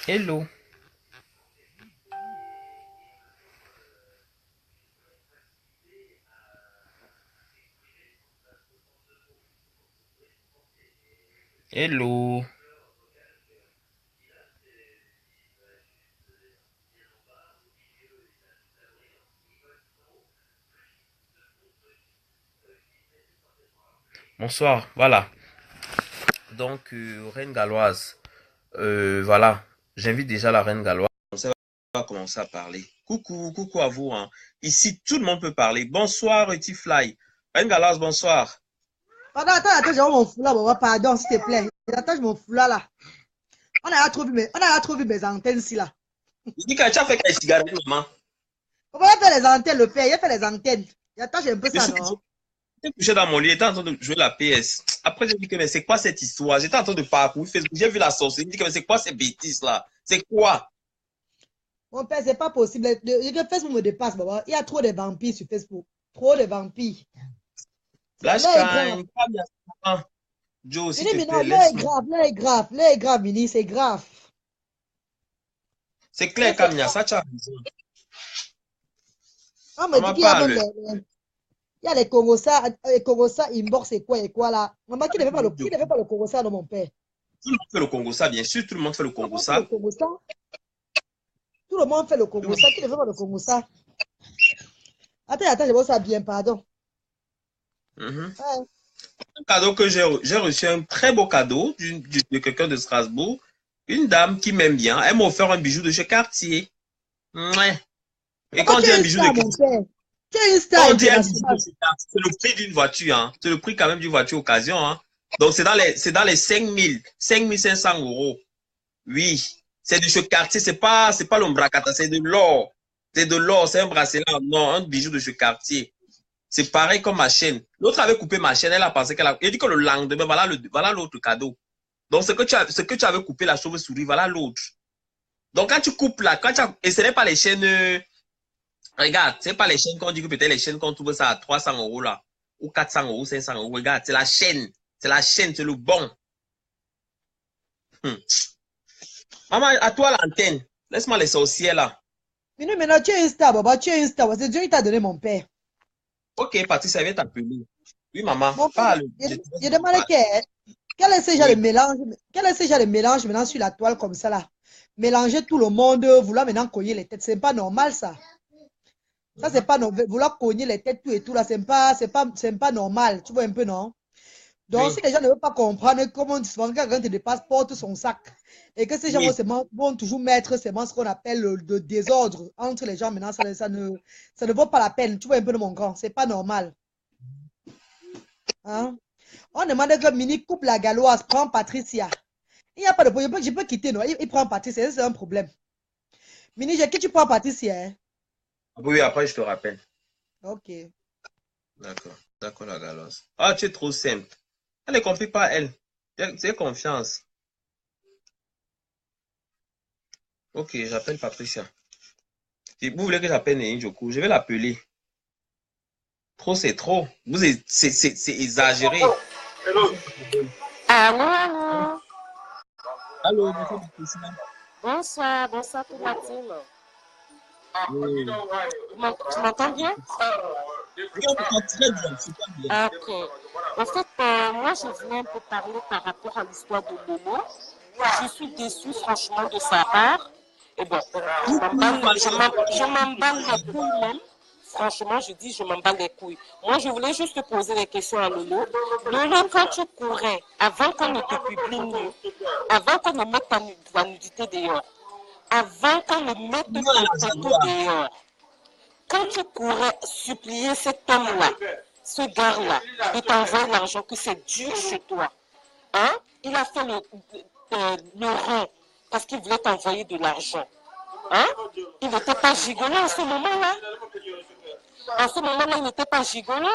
Hello, hello. Bonsoir, voilà. Donc, Reine Galloise, voilà. J'invite déjà la Reine Galloise. On va commencer à parler. Coucou, coucou à vous, hein. Ici, tout le monde peut parler. Bonsoir, Petit Fly. Reine Galloise, bonsoir. Pardon, attends, j'ai mon foulard, maman, pardon, s'il te plaît. Attends, mon foulard là. On a trop vu mes antennes ici là. Il dit que tu as fait quelle cigarette, maman? On va faire les antennes, le père, il a fait les antennes. Attends, j'ai un peu Je ça, suis non? couché dans mon lit, j'étais en train de jouer la PS. Après, j'ai dit que, mais c'est quoi cette histoire? J'étais en train de parcourir Facebook. J'ai vu la sorcière. Il me dit que, mais c'est quoi ces bêtises là? C'est quoi? Mon père, c'est pas possible. Facebook me dépasse, maman. Il y a trop de vampires sur Facebook. Trop de vampires. L'heure est grave. Blashkine, Joe, s'il Mini, te mais non, plaît, laisse-moi. l'heure est grave, Mini, c'est grave. C'est L'heure, clair, c'est Kamia, grave. ça, tu as raison. On me dit Maman qu'il y a même parle. il y a les Congosa inbox et quoi là. Maman, qui ne fait pas le Congosa de mon père? Tout le monde fait le Congo, ça, bien sûr, tout le monde fait le Tout le Congo, monde fait le ça. Congosa. Tout le monde fait le Tout le monde- Congosa. Qui ne fait pas le Congosa? Attends, je vois ça bien, pardon. Mhm. Ouais. Un cadeau que j'ai reçu, un très beau cadeau de quelqu'un de Strasbourg. Une dame qui m'aime bien. Elle m'a offert un bijou de chez Cartier. Ouais. Et Maman, quand on tu dit un es une bijou de star, mon Cartier, père. Tu es une star quand on dit un bijou de internationale. chez Cartier, c'est le prix d'une voiture, hein. C'est le prix quand même d'une voiture occasion, hein. Donc, c'est dans les 5 500 euros. Oui. C'est de chez Cartier, c'est pas l'ombracata, c'est de l'or. C'est de l'or, c'est un bracelet en or, un bijou de chez Cartier. C'est pareil comme ma chaîne. L'autre avait coupé ma chaîne, elle a pensé qu'elle a. Elle dit que le lendemain, voilà l'autre cadeau. Donc, ce que tu avais coupé la chauve-souris, voilà l'autre. Donc, quand tu coupes là, et ce n'est pas les chaînes. Regarde, ce n'est pas les chaînes qu'on dit que peut-être les chaînes qu'on trouve ça à 300 euros là, ou 400 euros, 500 euros. Regarde, c'est la chaîne. C'est la chaîne, c'est le bon. Hmm. Maman, à toi l'antenne. Laisse-moi les sorciers là. Mais non, maintenant, tu es une star, Baba. Tu es une star. C'est Dieu qui t'a donné mon père. Ok, Patrice, elle vient t'appeler. Oui, maman, Mon père, parle. je demande quel est ce genre de Oui. mélange, quel est ce genre de mélange maintenant sur la toile comme ça là? Mélanger tout le monde, vouloir maintenant cogner les têtes. C'est pas normal ça. Ça, c'est pas normal. Vouloir cogner les têtes tout et tout là, c'est pas normal. Tu vois un peu, non? Donc, Oui. si les gens ne veulent pas comprendre comment souvent quelqu'un te dépasse, porte son sac, et que ces gens Oui. vont toujours mettre ce qu'on appelle le désordre entre les gens, maintenant, ça ne vaut pas la peine. Tu vois un peu de mon grand, c'est pas normal. Hein? On demande que Mini coupe la galloise, prend Patricia. Il n'y a pas de problème, je peux quitter, non? Il prend Patricia, c'est un problème. Mini, qui tu prends Patricia, hein? Oui, après, je te rappelle. Ok. D'accord. D'accord, la galoise. Ah, tu es trop simple. Elle ne complique pas, elle. J'ai confiance. Ok, j'appelle Patricia. Si vous voulez que j'appelle Joku, je vais l'appeler. Trop, c'est trop. C'est exagéré. Allô, allô. Allô, bonsoir, Patricia. Bonsoir, bonsoir tout la team. Oui. Tu m'entends bien? Oui, on t'entend très bien, super bien. Ok. En fait, moi, je voulais un peu parler par rapport à l'histoire de Momo. Je suis déçue, franchement, de sa part. Et bon, Coucou, je m'emballe les couilles même. Franchement, je dis, je m'emballe les couilles. Moi, je voulais juste te poser des questions à Lolo. Lolo, quand tu courais, avant qu'on ne te publie nu, avant qu'on ne mette la nudité dehors, avant qu'on ne mette non, ta la photo Jaguar. dehors, quand tu pourrais supplier cet homme-là, ce gars-là, de t'envoyer l'argent, que c'est dur chez toi, hein? Il a fait le rang parce qu'il voulait t'envoyer de l'argent. Hein? Il n'était pas gigolo à ce moment-là. À ce moment-là, il n'était pas gigolo.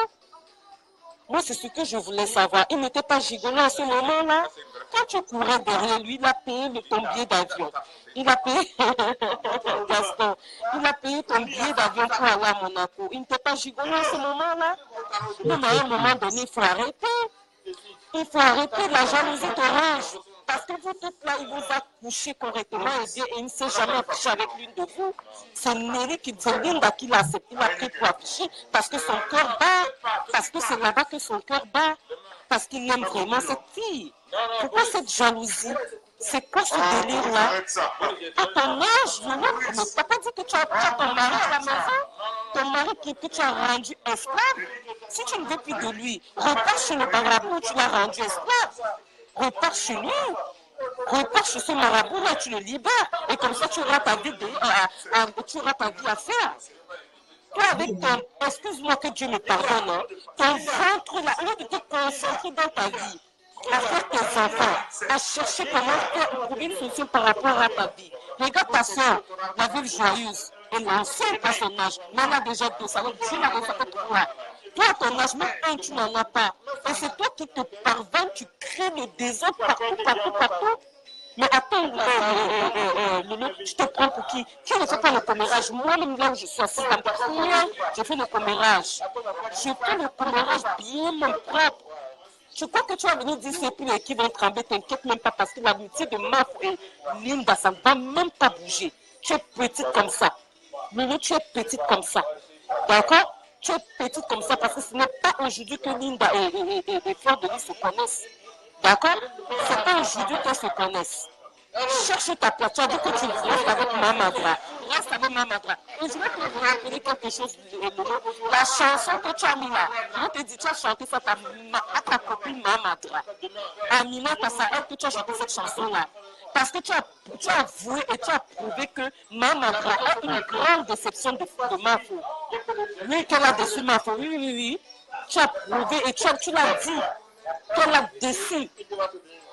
Moi, c'est ce que je voulais savoir. Il n'était pas gigolo à ce moment-là. Quand tu courais derrière lui, il a payé ton billet d'avion. Il a payé, Gaston, il a payé ton billet d'avion pour aller à Monaco. Il n'était pas gigolo à ce moment-là. Mais à un moment donné, il faut arrêter. Il faut arrêter la jalousie d'orange. Parce que vous toutes là, il vous a couché correctement et il ne s'est jamais affiché avec l'une de vous. C'est Nelly qui dit Linda qui l'a accepté, il a pris pour afficher parce que son cœur bat, parce que c'est là-bas que son cœur bat, parce qu'il aime vraiment cette fille. Pourquoi cette jalousie? C'est quoi ce délire-là? À ton âge, mais tu n'as pas dit que tu as ton mari à la maison, ton mari que tu as rendu esclave. Si tu ne veux plus de lui, repars chez le marabout, tu l'as rendu esclave. Repars chez lui. Repars chez ce marabout là, tu le libères. Et comme ça, tu auras ta vie, à faire. Toi, avec ton, excuse-moi que Dieu me pardonne, hein, ton ventre là, au lieu de te concentrer dans ta vie, à faire tes enfants, à chercher comment trouver une solution par rapport à ta vie. Regarde ta soeur, la veuve joyeuse, elle est enceinte à son âge, mais elle a déjà deux, ça veut dire qu'elle a déjà trois. Toi, à ton âge, même un, tu n'en as pas. Et c'est toi qui te parvient, tu crées le désordre partout. Mais attends, Lolo, tu te prends pour qui? Qui ne fait pas le commérage? Moi-même, là où je suis assise, je fais le commérage. Je fais le commérage bien, mon propre. Je crois que tu vas venir dire c'est plus qui vont trembler, t'inquiète même pas, parce que l'amitié de Maf et Linda, ça ne va même pas bouger. Tu es petite comme ça. Lolo, tu es petite comme ça. D'accord? Tu es petite comme ça, parce que ce n'est pas aujourd'hui que Linda et Fleur de Lys se connaissent. D'accord? C'est pas aujourd'hui qu'elles se connaissent. Cherche ta place. Tu as dit que tu restes avec Mamadra. Reste avec Mamadra. Et je vais te rappeler quelque chose. La chanson que tu as mis là, je te dis, tu as chanté ça à ta copine Mamadra. Amina, c'est à elle que tu as chanté cette chanson-là. Parce que tu as avoué et tu as prouvé que Mamadra a une grande déception de Mafo. Oui, qu'elle a déçu Mafo. Oui. Tu as prouvé et tu l'as dit. Qu'elle a déçu.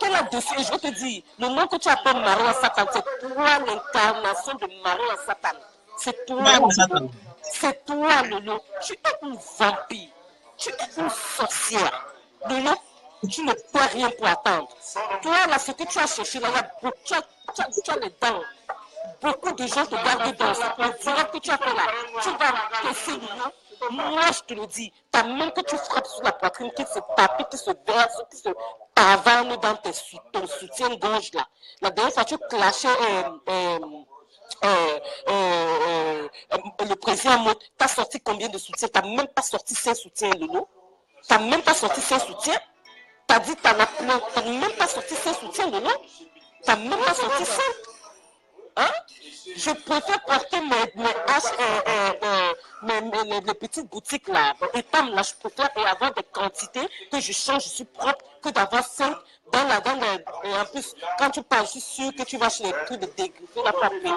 Et je vais te dire, le nom que tu appelles Maria Satan, c'est toi l'incarnation de Maria Satan. C'est toi. C'est toi, Lolo. Tu es une vampire. Tu es une sorcière. Lolo, tu ne peux rien pour attendre. Toi, là, ce que tu as cherché, là, tu as les dents. Beaucoup de gens te gardent dans le direct que tu as fait là. Tu vas casser Lolo. Moi, je te le dis, ta main que tu frappes sur la poitrine, qui se tape, qui se verse, qui se pavane dans ton soutien-gorge là. La dernière fois, tu clashais le président Mott. Tu as sorti combien de soutiens? Tu n'as même pas sorti 5 soutiens, Lolo. Tu n'as même pas sorti 5 soutiens. Tu as dit que tu n'as même pas sorti 5 soutiens, Lolo. Tu n'as même pas sorti 5. Hein? Je préfère porter les petites boutiques là, les femmes là, je préfère avoir des quantités que je change, je suis propre, que d'avoir 5 et en plus, quand tu parles, je suis sûr que tu vas chez les trucs de dégriffer la papier.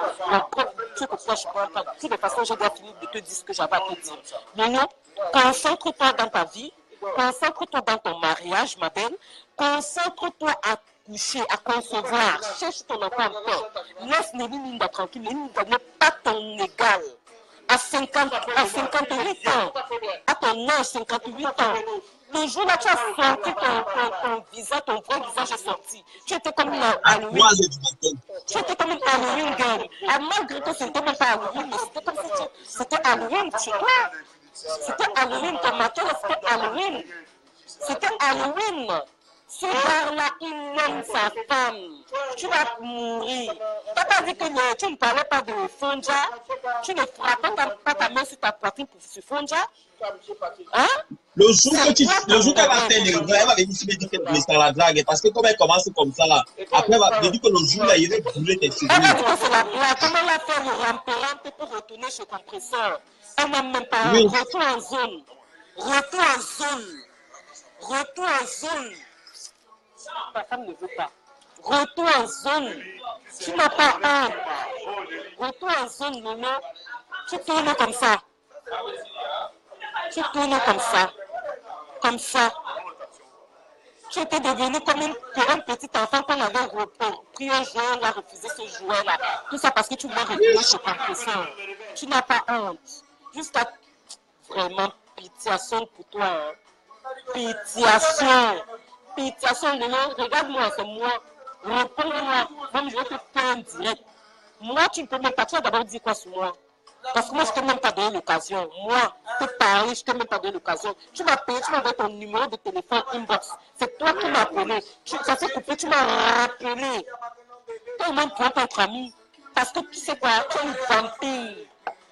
Tu que toi, je ne parle pas. De toute façon, j'ai déjà fini de te dire ce que j'avais à te dire. Mais non, concentre-toi dans ta vie, concentre-toi dans ton mariage, ma belle, concentre-toi à coucher, à concevoir, cherche ton enfant en paix. Laisse Linda tranquille, Linda n'est pas ton égal. À 58 ans, à ton âge, 58 ans, le jour là, tu as sorti ton visage, ton vrai visage est sorti. Tu étais comme une Halloween. Tu étais comme une Halloween girl. Malgré que ce n'était même pas Halloween, mais c'était comme si c'était Halloween chez toi. C'était Halloween, ton matin, c'était Halloween. C'était Halloween. Ce gars-là, il aime sa femme. Tu vas mourir. Tu n'as pas dit que tu ne parlais pas de Fonja. Tu ne frappais pas ta main sur ta poitrine pour ce Fonja. Hein? Le jour qu'elle va faire les elle va venir se dire que c'est la drague. Parce que comme elle commence comme ça là, après elle va dire que le jour là, il va brûler tes cheveux. Elle va dire que c'est la blague. Comment elle a fait le rampérante pour retourner chez ton compresseur? Elle n'a même pas. Oui. Retour en zone. Ta femme ne veut pas. Retour en zone. Tu n'as pas honte. Retour en zone, maman. Tu tournes comme ça. Comme ça. Tu étais devenu comme un petit enfant qu'on avait pris un jouet, on a refusé ce jouet-là. Tout ça parce que tu m'as retourné chez ton professeur. Tu n'as pas honte. Jusqu'à vraiment pitiation pour toi. Hein. Pitiation, regarde-moi, c'est moi. Réponds-moi. Même je vais te faire direct. Moi, tu ne peux même pas. Tu vas d'abord dire quoi sur moi? Parce que moi, je ne t'ai même pas donné l'occasion. Moi, te parler, je ne t'ai même pas donné l'occasion. Tu m'as payé, tu m'as donné ton numéro de téléphone inbox. C'est toi qui m'as appelé. Ça s'est coupé, tu m'as rappelé. Toi-même, tu peux être ami. Parce que tu sais quoi, tu es une vampire.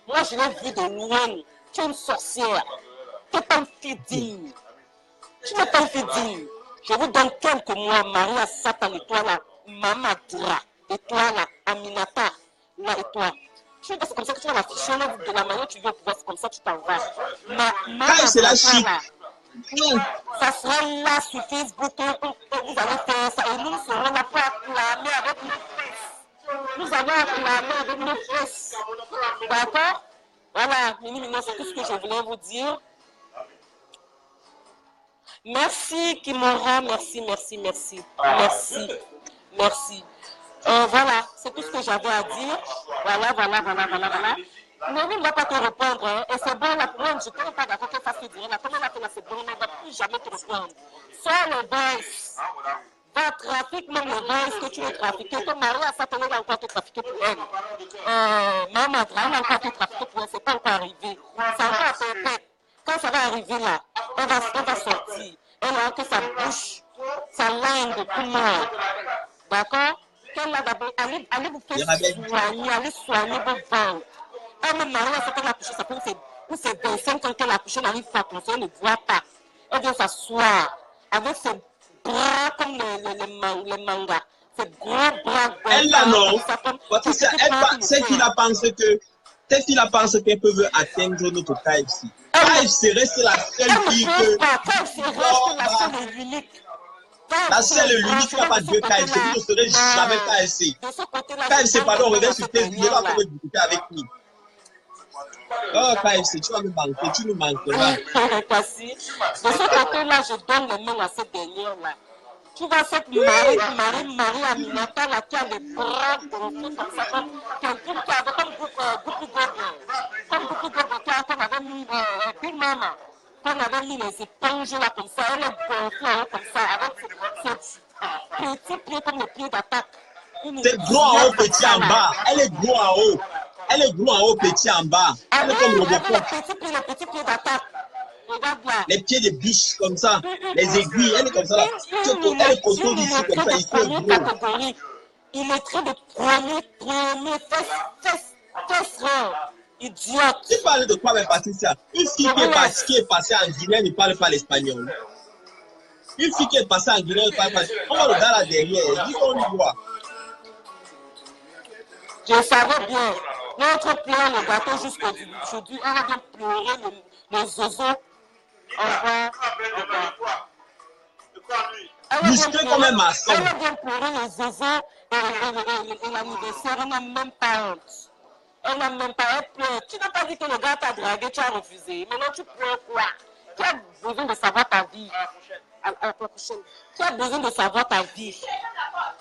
Moi, je l'ai vu de loin. Tu es une sorcière. Tu n'es pas une fille digne. Tu n'es pas une fille digne. Je vous donne quelques mois, Maria Satan, et toi là, Mamadra, et toi là, Aminata, là et toi. Tu vois, c'est comme ça que tu vas l'afficher de la manière que tu veux pouvoir, c'est comme ça que tu t'en vas. C'est la chic. Ça sera là sur Facebook, vous allez faire ça, et nous serons là pour acclamer avec nos fesses. Nous allons acclamer avec nos fesses. D'accord? Voilà, Mini Mignon, c'est tout ce que je voulais vous dire. Merci Kimora, merci. Voilà, c'est tout ce que j'avais à dire. Voilà. Noémie ne va pas te répondre, hein. Et c'est bon, là, pour moi, je ne suis pas d'accord qu'elle fasse ce dire. La première là, c'est bon, elle ne va plus jamais te répondre. Soit le voice, va trafiquer même le voice que tu veux trafiquer. Ton mari a Satan, il a encore te trafiquer pour elle. Maman, elle a encore te trafiquer pour elle, c'est pas encore arrivé. Ça va peut-être. Quand ça va arriver là, on va sortir. Elle a que sa bouche, sa langue de tout le monde. D'accord? Qu'elle a d'abord, allez vous faire soigner, allez soigner vos ventres. Elle me marie à ce qu'elle a couché, ça peut ou c'est 25 ans qu'elle a couché, elle n'arrive pas à conseiller, elle ne voit pas. Elle vient s'asseoir avec ses bras comme les mangas. Ses gros bras. Elle là non. C'est qu'il a pensé que. Peut-être qu'il a pensé qu'elle peut atteindre notre KFC. KFC reste la seule fille que. KFC reste la seule et l'unique. La seule et l'unique qui n'a pas de KFC. Vous ne serez jamais KFC. KFC, pardon, reviens sur Facebook. Il va pouvoir discuter avec nous. Oh, KFC, tu vas nous manquer. Tu nous manqueras. De ce côté-là, je donne les mains à cette dernière-là. Tu vois cette Marie Aminata là, qui a les bras gonflés comme ça, quelqu'un qui avait comme beaucoup qu'on avait mis, Big Mama, qu'on avait mis les éponges là comme ça, elle est gonflée comme ça, avec ses petits pieds comme les pieds d'attaque. C'est gros en haut, petit en bas. Elle est gros en haut. Elle est gros en haut, petit en bas. Elle est comme Robocop. Les petits pieds d'attaque. Regarde là. Les pieds de biche comme ça, les aiguilles, elle est comme ça là. Elle est costaud d'ici comme ça, il est gros. Il est très de premier, fesses rare. Idiote. Tu parles de quoi, mais Patricia? Une fille qui est passée en Guinée ne parle pas l'espagnol. Une fille qui est passée en Guinée ne parle pas l'espagnol. On va le gars là derrière, dis qu'on lui voit. Je savais bien. Notre plein le gâteau jusqu'au début. Aujourd'hui, on va bien pleurer les zozos. Musclé comme un maçon. Elle a bien pleuré les zozos et l'anniversaire, elle n'a même pas honte. Elle n'a même pas, elle pleure. Tu n'as pas dit que le gars t'a dragué, tu as refusé. Maintenant tu pleures quoi? Tu as besoin de savoir ta vie. À la prochaine. Tu as besoin de savoir ta vie.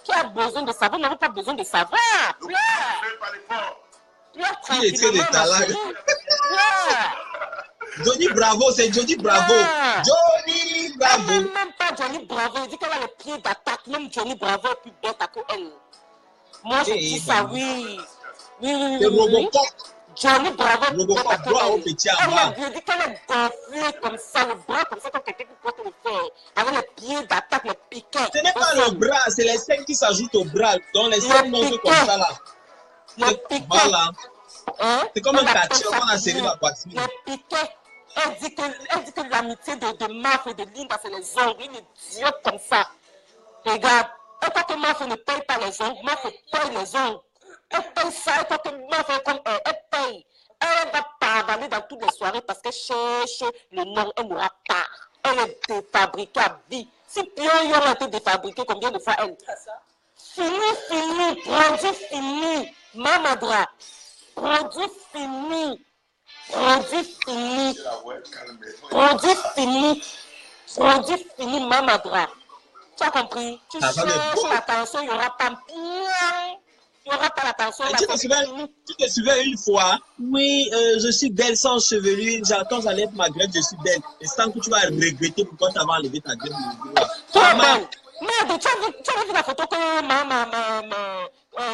Tu as besoin de savoir, on n'a pas besoin de savoir. Pleure. Pleure tranquillement. Il est très de talent. Johnny Bravo, c'est Johnny Bravo. Johnny Bravo. Elle n'aime même pas Johnny Bravo. Il dit qu'elle a les pieds d'attaque. Même Johnny Bravo est plus bête qu'elle. Moi, je dis ça, oui. C'est Robocop. Johnny Bravo est plus bête qu'elle. Elle dit qu'elle est gonflée comme ça, le bras comme ça, comme quelqu'un qui peut te le faire. Avec les pieds d'attaque, les piquets. Ce n'est pas le bras, c'est les seins qui s'ajoutent au bras. Donc les seins montent comme ça là. Voilà. C'est comme un catcher qu'on a serré la poitrine. Les piquets. Elle dit que l'amitié de Maf et de Linda, c'est les ongles. Une idiote comme ça. Regarde, elle croit que Maf ne paye pas les ongles. Maf paye les ongles. Elle paye ça, elle croit que Maf est comme elle. Elle paye. Elle va pavaner dans toutes les soirées parce qu'elle cherche le nom. Elle n'aura pas. Elle est défabriquée à vie. Si Pion a été défabriqué, combien de fois elle? Fini. Produit fini. Mamadra. Produit fini. Produit fini, Mamadra. Tu as compris? Tu cherches l'attention, il n'y aura pas. Il n'y aura pas l'attention. Tu te souviens une fois? Oui, je suis belle sans chevelure. Quand j'enlève ma grève, je suis belle. Et sans que tu vas regretter pourquoi tu as enlevé ta grève. Tu es belle. Merde, tu as vu la photo que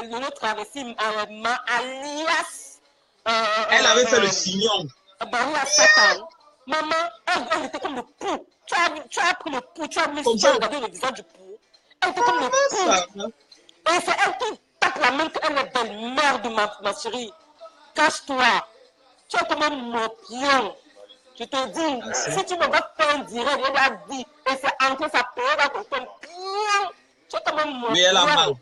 le travesti, alias. Elle avait fait le signon. Maria Satan. Maman, elle était comme le pou. Tu as pris le pou, tu as mis sur le visage du pou. Elle était comme le pou. Et c'est elle qui tape frappe la main qu'elle est belle. Merde, ma chérie. Cache-toi. Tu es comme un morpion. Je te dis, si tu ne vas pas faire un direct, elle a dit, et c'est entre sa période à ton temps. Tu es comme un morpion. Mais elle a mal.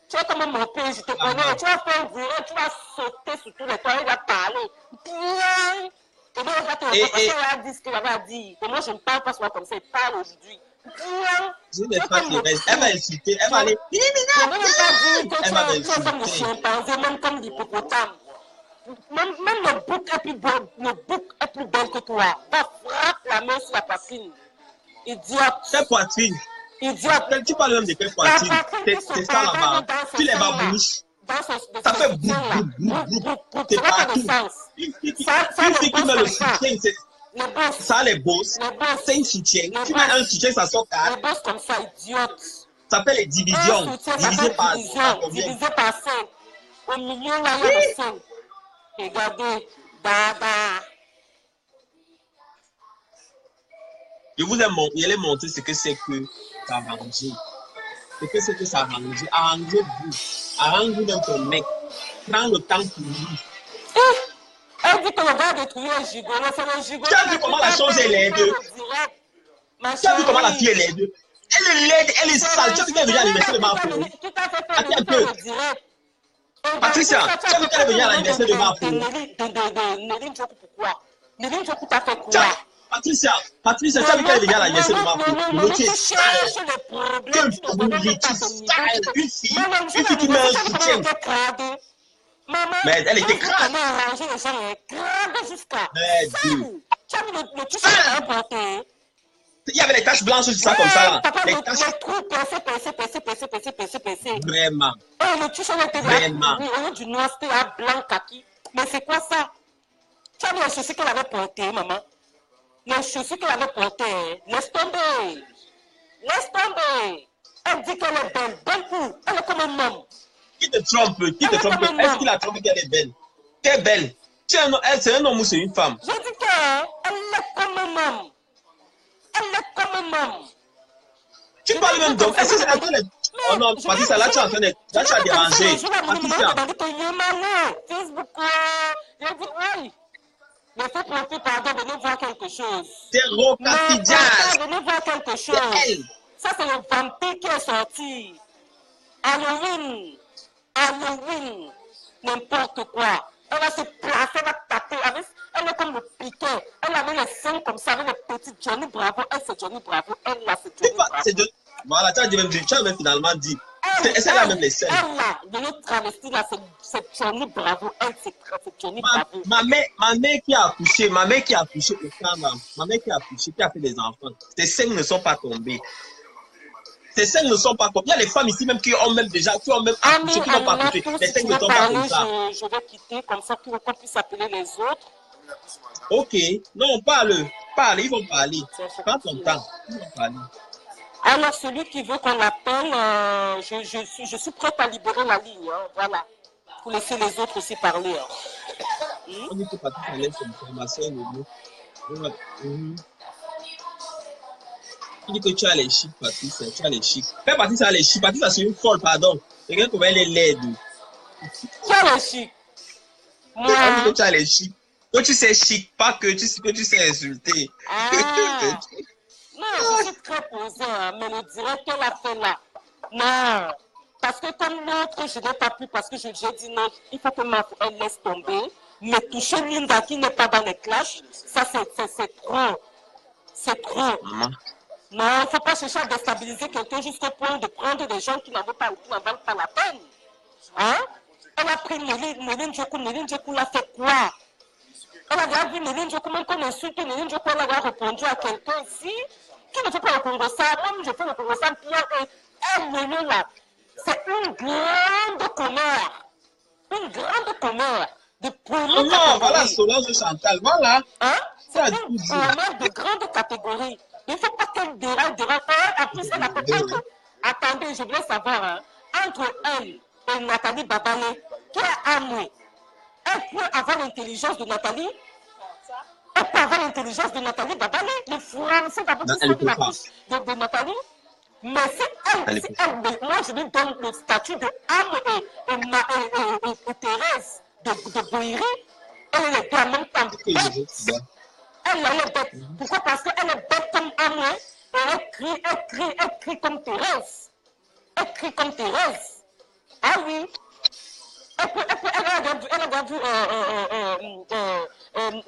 Tu es comme un morpion, je te connais. Tu vas faire un direct, tu vas sauter sur tous les toits, il va parler. Et donc, elle va te répondre, parce qu'elle a dit ce qu'elle avait à dire. Et moi, je ne parle pas souvent comme ça, il parle aujourd'hui. Je n'ai pas qui reste. Elle va insulter, elle va aller. Je ne vais pas dire que Elle va tu es comme le m'insulter. chimpanzé, même comme l'hippopotame. Même le bouc est plus belle que toi. Va frappe la main sur la poitrine. Idiote. Quelle poitrine? Idiote. Tu parles même de quelle poitrine? C'est ça là-bas. Tu les babouches. Ça fait boum, boum, boum, boum. C'est partout. Une fille qui met le soutien, ça les bosses. C'est une soutien. Tu mets un soutien, ça sort 4. Les bosses comme ça, idiote. Ça fait les divisions. Divisé par combien? Divisé par 5. Au milieu, là, il y a le 5. Regardez. Baba. Je vous ai montré ce que c'est que s'arranger. Ce que c'est que s'arranger. Arrangez-vous. Arrangez-vous dans ton mec. Prends le temps pour lui. Elle dit que le gars a détruit un gigolo. C'est le gigolo. Tu as vu comment la chose est laide? Tu as vu comment la fille est laide? Elle est laide, elle est sale. Tu as vu qu'elle est venue à l'anniversaire de Marco? Attends un peu. Patricia, tu as vu qu'elle est venue à l'anniversaire de Marco? Néline Djokou, pourquoi? Néline Djokou t'a fait quoi? Patricia, tu as vu qu'elle est venue à l'anniversaire de Marco? L'autre est sale. Quelle fournie, tu sale. Une fille qui met un soutien. Mais elle était crade. Mais Dieu. Il y avait les taches blanches sur ça comme ça. Les taches. Vraiment. Vraiment. Du noir, c'était un blanc kaki. Mais c'est quoi ça? Tu as vu les chaussures qu'elle avait portées, maman? Les chaussures qu'elle avait portées. Laisse tomber. Laisse tomber. Elle dit qu'elle est belle. Belle où? Elle est comme un homme. Qui te trompe? Qui te trompe? Est-ce qu'il a trompé qu'elle est belle? Qu'elle est belle? C'est un homme ou c'est une femme? Je dis qu'elle est comme un homme. Elle est comme un homme. Tu parles même d'homme. Est-ce que c'est en train de... Oh non, Patricia, là tu es en train de... Là tu as dérangé. Patricia. Facebook, je dis oui. Mais faut profiter, pardon, venez voir quelque chose. C'est Rocafidjas. Venez voir quelque chose. C'est elle. Ça, c'est le vampire qui est sorti. Halloween. Halloween. N'importe quoi. Elle va se placer, elle va taper. Elle est comme le piquet. Elle avait les seins comme ça, avec les petits Johnny Bravo. Elle, c'est Johnny Bravo. Elle, là, c'est Johnny Bravo. Voilà, tu as même finalement dit. Est-ce qu'elle a même les seins? Elle, là, de notre travesti, là, c'est Johnny Bravo. Elle, c'est Johnny Bravo. Ma mère qui a accouché, au Canada, ma mère qui a accouché, qui a fait des enfants, tes seins ne sont pas tombés. Tes seins ne sont pas tombés. Il y a les femmes ici même qui ont même déjà, qui ont même accouché, qui n'ont pas accouché. Les seins ne tombent pas comme ça. Je vais quitter comme ça pour qu'on puisse appeler les autres. Ok. Non, parle, ils vont parler. Prends ton temps. Ils vont parler. Alors, celui qui veut qu'on l'appelle, je suis prête à libérer la ligne, hein, voilà, pour laisser les autres aussi parler. Hein. On dit que Patricia laisse son information. Tu dis que tu as les chics, Patricia, tu as les chics. Fais Patricia les chics. Patricia, c'est une folle, pardon. Regarde comment elle est laide. Tu as les chics. Moi, on dit que tu as les chics. Que tu sais chic, pas que tu sais insulter. Ah. Non, je suis très posée, hein, mais le direct qu'elle a fait là, non. Parce que comme l'autre, je n'ai pas pu, parce que j'ai dit non, il faut que elle laisse tomber. Mais toucher Linda qui n'est pas dans les clashs, ça c'est trop. C'est trop. Maman. Non, il ne faut pas chercher à déstabiliser quelqu'un jusqu'au point de prendre des gens qui n'en valent pas la peine. Hein? Elle a pris Néline Djokou l'a fait quoi? Elle a vu Néline Djokou, même qu'on insulte Néline Djokou, elle a répondu à quelqu'un ici qui ne fait pas le Congo ça. Même je fais le Congo ça, puis elle, là, c'est une grande commère. Une grande commère. De non, voilà Solange Chantal, voilà. Hein? C'est une commère de grande catégorie. Il ne faut pas qu'elle déraille. Après ça, la peut-être. Attendez, je voulais savoir, hein, entre elle et Nathalie Babalé, qui a amené? Elle peut avoir l'intelligence de Nathalie? Elle peut avoir l'intelligence de Nathalie Babalé? Les Français d'abord qui sont de la bouche de Nathalie? Mais si moi je lui donne le statut de âme et Thérèse de Boïri, elle est en même temps bête. Elle est bête. Pourquoi? Parce qu'elle est bête comme âme. Elle crie comme Thérèse. Elle crie comme Thérèse. Ah oui. Elle a vu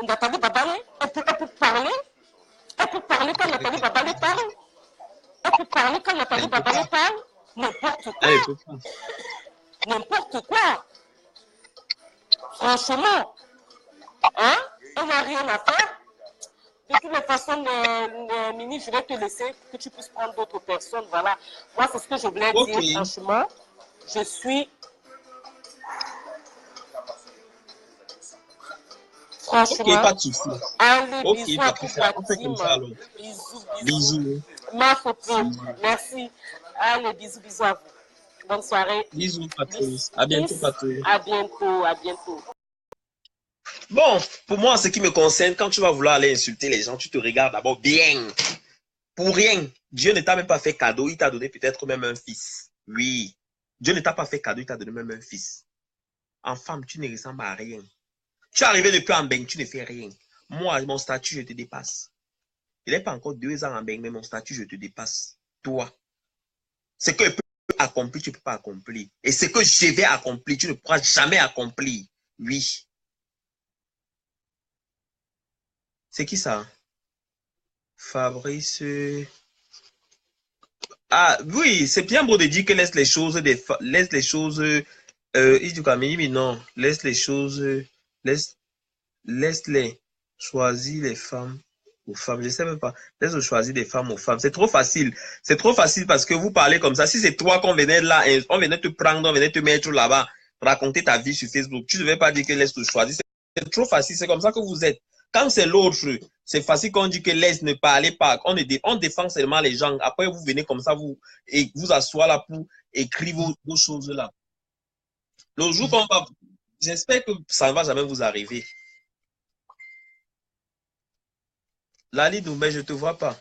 Nathalie Babalé. Elle peut parler. Elle peut parler quand Nathalie Babalé parle. Elle peut parler quand Nathalie Babalé parle. N'importe quoi. N'importe quoi. Franchement, hein? Elle n'a rien à faire. De toutes les façons, Mini, je vais te laisser pour que tu puisses prendre d'autres personnes. Voilà. Moi, c'est ce que je voulais dire. Franchement, je suis... Franchement, ok, pas de souci. Allez, Ok, bisous à toute la team. Bisous. Ma photo. Merci. Allez, bisous à vous. Bonne soirée. Bisous, Patrice. À bientôt, Patrice. À bientôt. Bon, pour moi, en ce qui me concerne, quand tu vas vouloir aller insulter les gens, tu te regardes d'abord bien. Pour rien. Dieu ne t'a même pas fait cadeau. Il t'a donné peut-être même un fils. Oui. Dieu ne t'a pas fait cadeau. Il t'a donné même un fils. En femme, tu ne ressembles à rien. Tu es arrivé depuis en Beng, tu ne fais rien. Moi, mon statut, je te dépasse. Il n'est pas encore 2 ans en Beng, mais mon statut, je te dépasse. Toi. Ce que je peux accomplir, tu ne peux pas accomplir. Et ce que je vais accomplir, tu ne pourras jamais accomplir. Oui. C'est qui ça? Fabrice. Ah oui, c'est bien beau de dire que laisse les choses, il dit quoi, mais non, laisse les choses, laisse-les choisir les femmes aux femmes. Je sais même pas, laisse choisir des femmes aux femmes. C'est trop facile parce que vous parlez comme ça. Si c'est toi qu'on venait là, on venait te prendre, on venait te mettre là-bas, raconter ta vie sur Facebook, tu ne devais pas dire que laisse te choisir. C'est trop facile, c'est comme ça que vous êtes. Quand c'est l'autre, c'est facile qu'on dit que laisse, ne parlez pas. On défend seulement les gens. Après, vous venez comme ça, vous asseoir là pour écrire vos choses là. Le jour qu'on va... J'espère que ça ne va jamais vous arriver. Lali Doumbé, je ne te vois pas.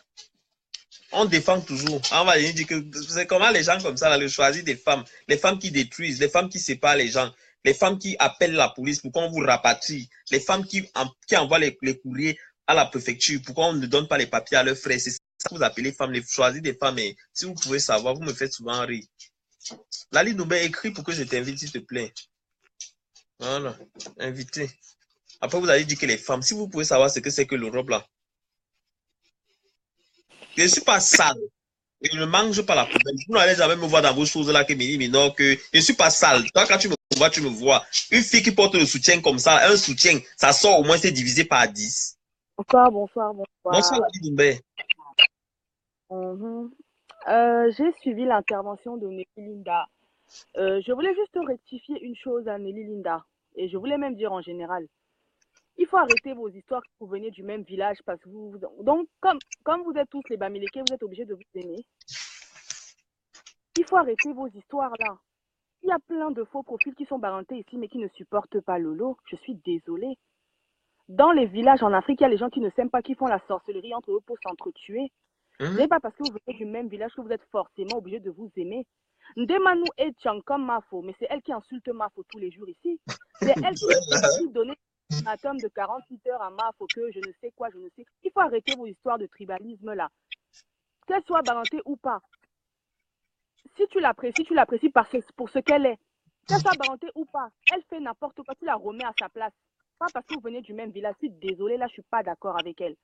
On défend toujours. On va dire que c'est comment les gens comme ça, là, le choisir des femmes. Les femmes qui détruisent, les femmes qui séparent les gens. Les femmes qui appellent la police pour qu'on vous rapatrie, les femmes qui envoient les courriers à la préfecture pour qu'on ne donne pas les papiers à leurs frères. C'est ça que vous appelez femmes, les choisir des femmes. Et si vous pouvez savoir, vous me faites souvent rire. Lali Noubé, écris pour que je t'invite, s'il te plaît. Voilà, invité. Après, vous allez dire que les femmes, si vous pouvez savoir ce que c'est que l'Europe là. Je ne suis pas sale. Je ne mange pas la poubelle. Vous n'allez jamais me voir dans vos choses là que mais non, que je ne suis pas sale. Toi, quand tu me vois. Une fille qui porte le soutien comme ça, un soutien, ça sort au moins, c'est divisé par 10. Bonsoir. Bonsoir, Lali Doumbé. J'ai suivi l'intervention de Nelly Linda. Je voulais juste rectifier une chose à Nelly Linda. Et je voulais même dire en général. Il faut arrêter vos histoires que vous venez du même village parce que donc, comme vous êtes tous les Bamileke, vous êtes obligés de vous aimer. Il faut arrêter vos histoires là. Il y a plein de faux profils qui sont barantés ici mais qui ne supportent pas Lolo. Je suis désolée. Dans les villages en Afrique, il y a les gens qui ne s'aiment pas, qui font la sorcellerie entre eux pour s'entretuer. Ce n'est pas parce que vous venez du même village que vous êtes forcément obligés de vous aimer. Ndemanou est comme Mafo, mais c'est elle qui insulte Mafo tous les jours ici. C'est elle qui donne un tome de 48 heures à Mafo que je ne sais quoi, je ne sais. Il faut arrêter vos histoires de tribalisme là. Qu'elle soit barantée ou pas. Si tu l'apprécies pour ce qu'elle est. Qu'elle soit barantée ou pas. Elle fait n'importe quoi, tu la remets à sa place. Pas parce que vous venez du même village. Je suis désolée, là, je ne suis pas d'accord avec elle.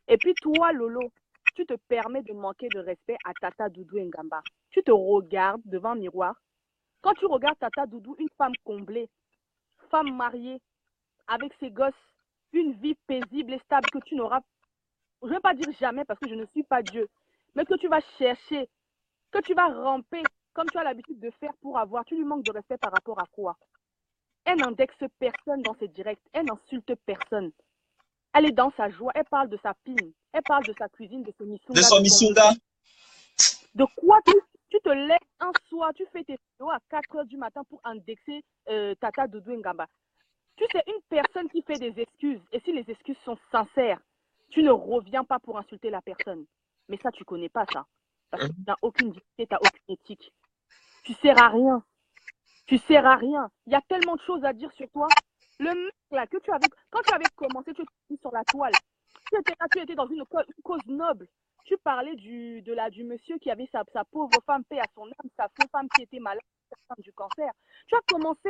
Et puis toi, Lolo, tu te permets de manquer de respect à Tata Doudou Ngamba. Tu te regardes devant un miroir. Quand tu regardes Tata Doudou, une femme comblée, femme mariée, avec ses gosses, une vie paisible et stable que tu n'auras, je ne vais pas dire jamais parce que je ne suis pas Dieu, mais que tu vas chercher, que tu vas ramper comme tu as l'habitude de faire pour avoir. Tu lui manques de respect par rapport à quoi? Elle n'indexe personne dans ses directs, elle n'insulte personne. Elle est dans sa joie, elle parle de sa pine, elle parle de sa cuisine, de ses missions. De son missionga. De quoi tu te lèves un soir, tu fais tes vidéos à 4 h du matin pour indexer Tata Doudou Ngamba. Tu sais, une personne qui fait des excuses, et si les excuses sont sincères, tu ne reviens pas pour insulter la personne. Mais ça, tu ne connais pas ça. Parce que tu n'as aucune dignité, tu n'as aucune éthique. Tu sers à rien. Tu sers à rien. Il y a tellement de choses à dire sur toi. Le mec là, quand tu avais commencé, tu étais sur la toile. Tu étais dans une cause noble. Tu parlais du monsieur qui avait sa pauvre femme, paix à son âme, sa pauvre femme qui était malade, du cancer. Tu as commencé,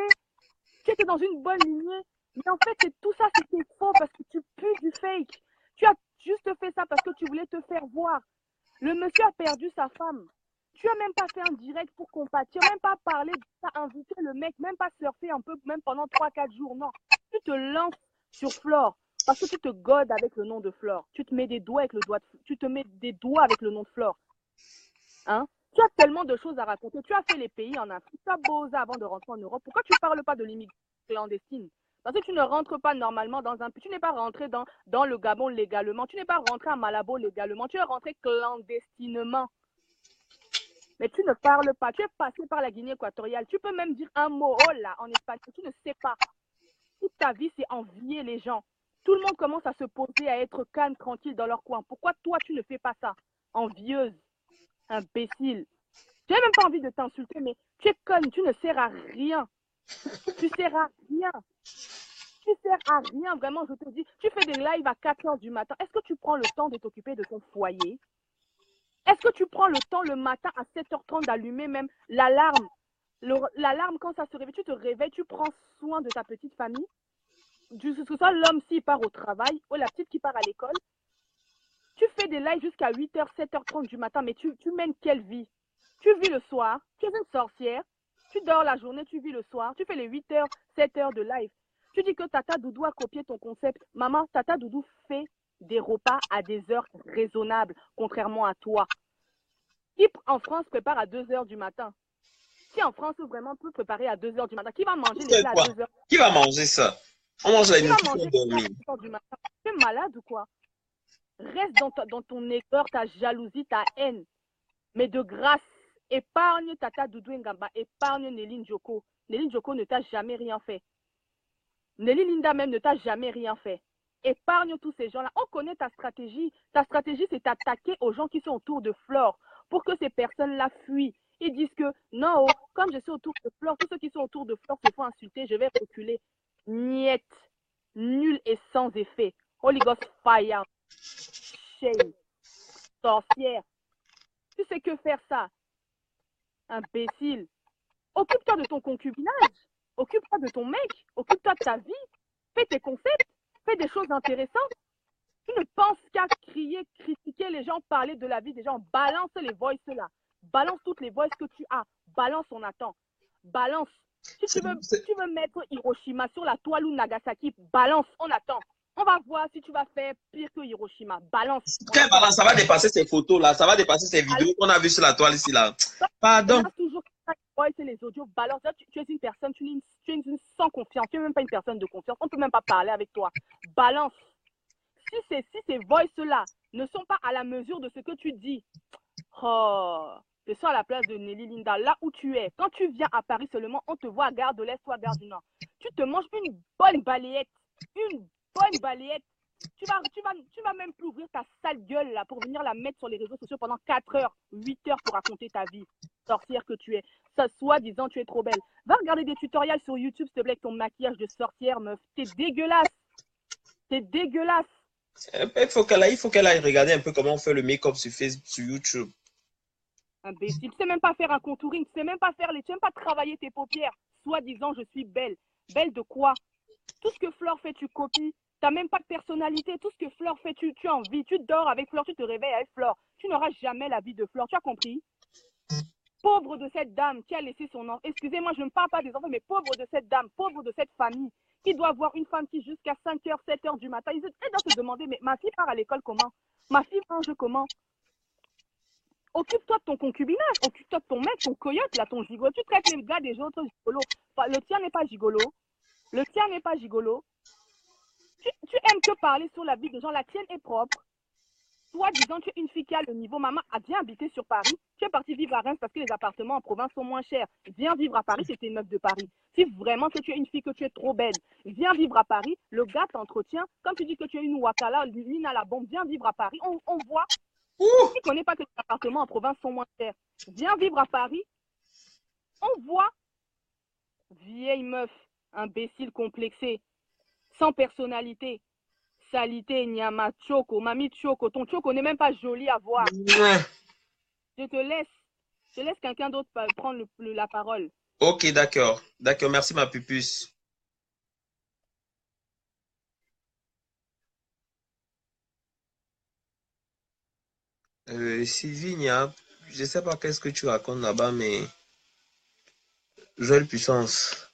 tu étais dans une bonne lignée. Mais en fait, tout ça, c'était faux parce que tu pues du fake. Tu as juste fait ça parce que tu voulais te faire voir. Le monsieur a perdu sa femme. Tu n'as même pas fait un direct pour compatir, même pas parlé de ça, invité le mec, même pas surfer un peu, même pendant 3-4 jours. Non, tu te lances sur Flore parce que tu te godes avec le nom de Flore. Tu te mets des doigts avec le nom de Flore. Hein? Tu as tellement de choses à raconter. Tu as fait les pays en Afrique. Tu as posé avant de rentrer en Europe. Pourquoi tu ne parles pas de l'immigration clandestine? Parce que tu ne rentres pas normalement dans un pays. Tu n'es pas rentré dans le Gabon légalement. Tu n'es pas rentré à Malabo légalement. Tu es rentré clandestinement. Mais tu ne parles pas. Tu es passé par la Guinée équatoriale. Tu peux même dire un mot là en espagnol. Tu ne sais pas. Toute ta vie, c'est envier les gens. Tout le monde commence à se poser, à être calme, tranquille dans leur coin. Pourquoi toi, tu ne fais pas ça? Envieuse, imbécile. Je n'ai même pas envie de t'insulter, mais tu es conne. Tu ne sers à rien. Tu sers à rien. Tu sers à rien, vraiment, je te dis. Tu fais des lives à 4h du matin. Est-ce que tu prends le temps de t'occuper de ton foyer? Est-ce que tu prends le temps le matin à 7h30 d'allumer même l'alarme? L'alarme, quand ça se réveille, tu te réveilles, tu prends soin de ta petite famille. Que ce soit l'homme s'il part au travail ou la petite qui part à l'école. Tu fais des lives jusqu'à 8h, 7h30 du matin, mais tu mènes quelle vie? Tu vis le soir, tu es une sorcière, tu dors la journée, tu vis le soir, tu fais les 8h, 7h de live. Tu dis que Tata Doudou a copié ton concept. Maman, Tata Doudou fait des repas à des heures raisonnables, contrairement à toi. Qui en France prépare à 2h du matin? Qui en France vraiment peut préparer à 2h du matin? Qui va manger les plats à 2h? Qui va manger ça? On mange la nourriture pour dormir. À 2h du matin? Tu es malade ou quoi? Reste dans ton aigreur, ta jalousie, ta haine. Mais de grâce, épargne Tata Doudou Ngamba, épargne Néline Joko. Néline Joko ne t'a jamais rien fait. Nelly Linda même ne t'a jamais rien fait. Épargne tous ces gens-là. On connaît ta stratégie. Ta stratégie, c'est d'attaquer aux gens qui sont autour de Flore pour que ces personnes-là fuient. Ils disent que non, comme je suis autour de Flore, tous ceux qui sont autour de Flore se font insulter, je vais reculer. Niet. Nul et sans effet. Holy Ghost fire. Shame. Sorcière. Tu sais que faire ça? Imbécile. Occupe-toi de ton concubinage. Occupe-toi de ton mec. Occupe-toi de ta vie. Fais tes concepts. Fais des choses intéressantes. Tu ne penses qu'à crier, critiquer les gens, parler de la vie des gens. Balance les voices là. Balance toutes les voices que tu as. Balance, on attend. Balance. Si tu veux mettre Hiroshima sur la toile ou Nagasaki, balance, on attend. On va voir si tu vas faire pire que Hiroshima. Balance. Quelle balance? Ça va dépasser ces photos là. Ça va dépasser ces vidéos qu'on a vues sur la toile ici là. Pardon. Toujours les audios. Balance. Tu es une personne, tu es une sans confiance. Tu n'es même pas une personne de confiance. On ne peut même pas parler avec toi. Balance. Si ces voices-là ne sont pas à la mesure de ce que tu dis, je suis à la place de Nelly Linda, là où tu es. Quand tu viens à Paris seulement, on te voit à Gare de l'Est ou à Gare du Nord. Tu te manges une bonne balayette. Une bonne balayette. Tu vas même plus ouvrir ta sale gueule là pour venir la mettre sur les réseaux sociaux pendant 4 heures, 8 heures pour raconter ta vie. Sorcière que tu es. Ça, soi-disant, tu es trop belle. Va regarder des tutoriels sur YouTube, s'il te plaît, avec ton maquillage de sorcière, meuf. T'es dégueulasse. T'es dégueulasse. Il faut qu'elle aille regarder un peu comment on fait le make-up sur Facebook, sur YouTube. Imbécile. Tu sais même pas faire un contouring. Tu sais même pas faire tu sais même pas travailler tes paupières. Soi-disant, je suis belle. Belle de quoi? Tout ce que Flore fait, tu copies. Tu n'as même pas de personnalité. Tout ce que Flore fait, tu envies. Tu dors avec Flore, tu te réveilles avec Flore. Tu n'auras jamais la vie de Flore. Tu as compris? Pauvre de cette dame qui a laissé son enfant. Excusez-moi, je ne parle pas des enfants, mais pauvre de cette dame, pauvre de cette famille qui doit avoir une femme qui jusqu'à 5h, 7h du matin. Ils doivent se demander, mais ma fille part à l'école comment? Ma fille mange comment? Occupe-toi de ton concubinage. Occupe-toi de ton mec, ton coyote, là, ton gigolo. Tu traites les gars des autres gigolos. Le tien n'est pas gigolo. Le tien n'est pas gigolo. Tu aimes que parler sur la vie des gens. La tienne est propre. Toi, disant, tu es une fille qui a le niveau. Maman a bien habité sur Paris. Tu es partie vivre à Reims parce que les appartements en province sont moins chers. Viens vivre à Paris, c'était une meuf de Paris. Si vraiment que tu es une fille, que tu es trop belle, viens vivre à Paris. Le gars t'entretient. Comme tu dis que tu es une Wakala, une à la bombe, viens vivre à Paris. On voit. Ouh. Qui ne connaît pas que les appartements en province sont moins chers? Viens vivre à Paris, on voit vieille meuf, imbécile complexée, sans personnalité, salité, nyama, choco, mamie choco. Ton choco n'est même pas joli à voir. Je te laisse quelqu'un d'autre prendre la parole. Ok, d'accord. D'accord, merci ma pupuce. Sylvie, je sais pas qu'est-ce que tu racontes là-bas, mais Joël Puissance.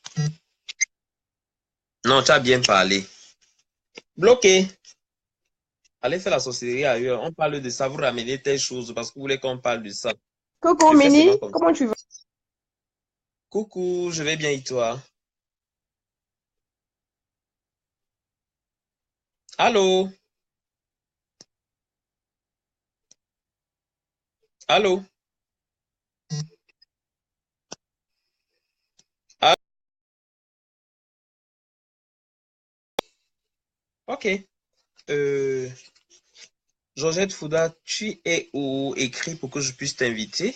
Non, tu as bien parlé. Bloqué. Allez faire la sorcellerie ailleurs. On parle de ça, vous ramenez telle chose parce que vous voulez qu'on parle de ça. Coucou Je fais Mini, seulement comme ça. comment tu vas? Coucou, je vais bien et toi? Allô? Allô? Ah, ok. Georgette Fouda, tu es où écrit pour que je puisse t'inviter?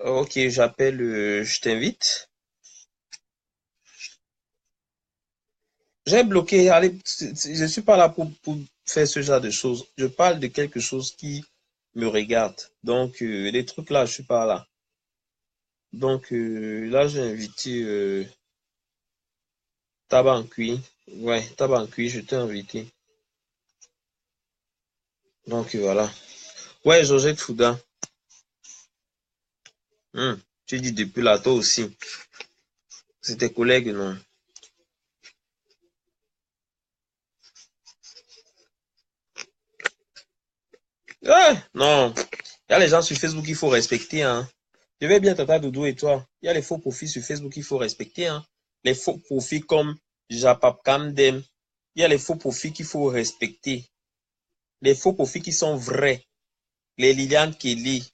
Ok, j'appelle, je t'invite. J'ai bloqué, allez, je suis pas là pour faire ce genre de choses. Je parle de quelque chose qui me regarde. Donc, les trucs là, je suis pas là. Donc, là, j'ai invité Tabancui. Ouais, Tabancui, je t'ai invité. Donc, voilà. Ouais, Georgette Fouda. Tu dis depuis là, toi aussi. C'est tes collègues, non? Non. Il y a les gens sur Facebook qu'il faut respecter, hein. Je vais bien Tata Doudou et toi. Il y a les faux profils sur Facebook qu'il faut respecter, hein. Les faux profils comme Japap Kamdem. Il y a les faux profils qu'il faut respecter. Les faux profils qui sont vrais. Les Liliane Kelly.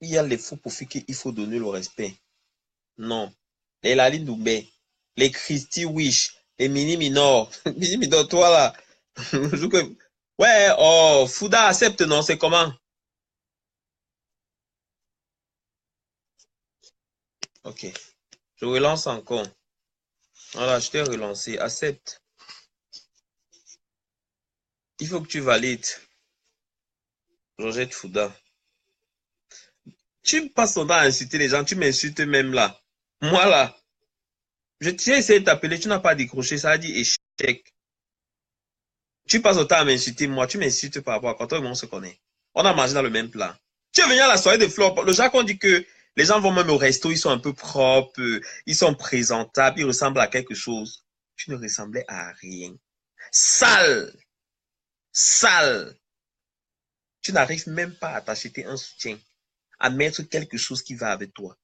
Il y a les faux profils qu'il faut donner le respect. Non. Les Laline Doubé. Les Christy Wish. Les Mini Minor. Mini Minor, toi là. Ouais, oh, Fouda accepte, non? C'est comment? Ok. Je relance encore. Voilà, je t'ai relancé. Accepte. Il faut que tu valides. Georgette Fouda. Tu passes ton temps à insulter les gens, tu m'insultes même là. Moi là, j'ai essayé de t'appeler, tu n'as pas décroché, ça a dit échec. Tu passes ton temps à m'insulter, moi, tu m'insultes par rapport à quoi? Toi et moi, on se connaît. On a mangé dans le même plat. Tu es venu à la soirée de Flore. Le Jacques, on dit que les gens vont même au resto, ils sont un peu propres, ils sont présentables, ils ressemblent à quelque chose. Tu ne ressemblais à rien. Sale. Sale. Tu n'arrives même pas à t'acheter un soutien, à mettre quelque chose qui va avec toi.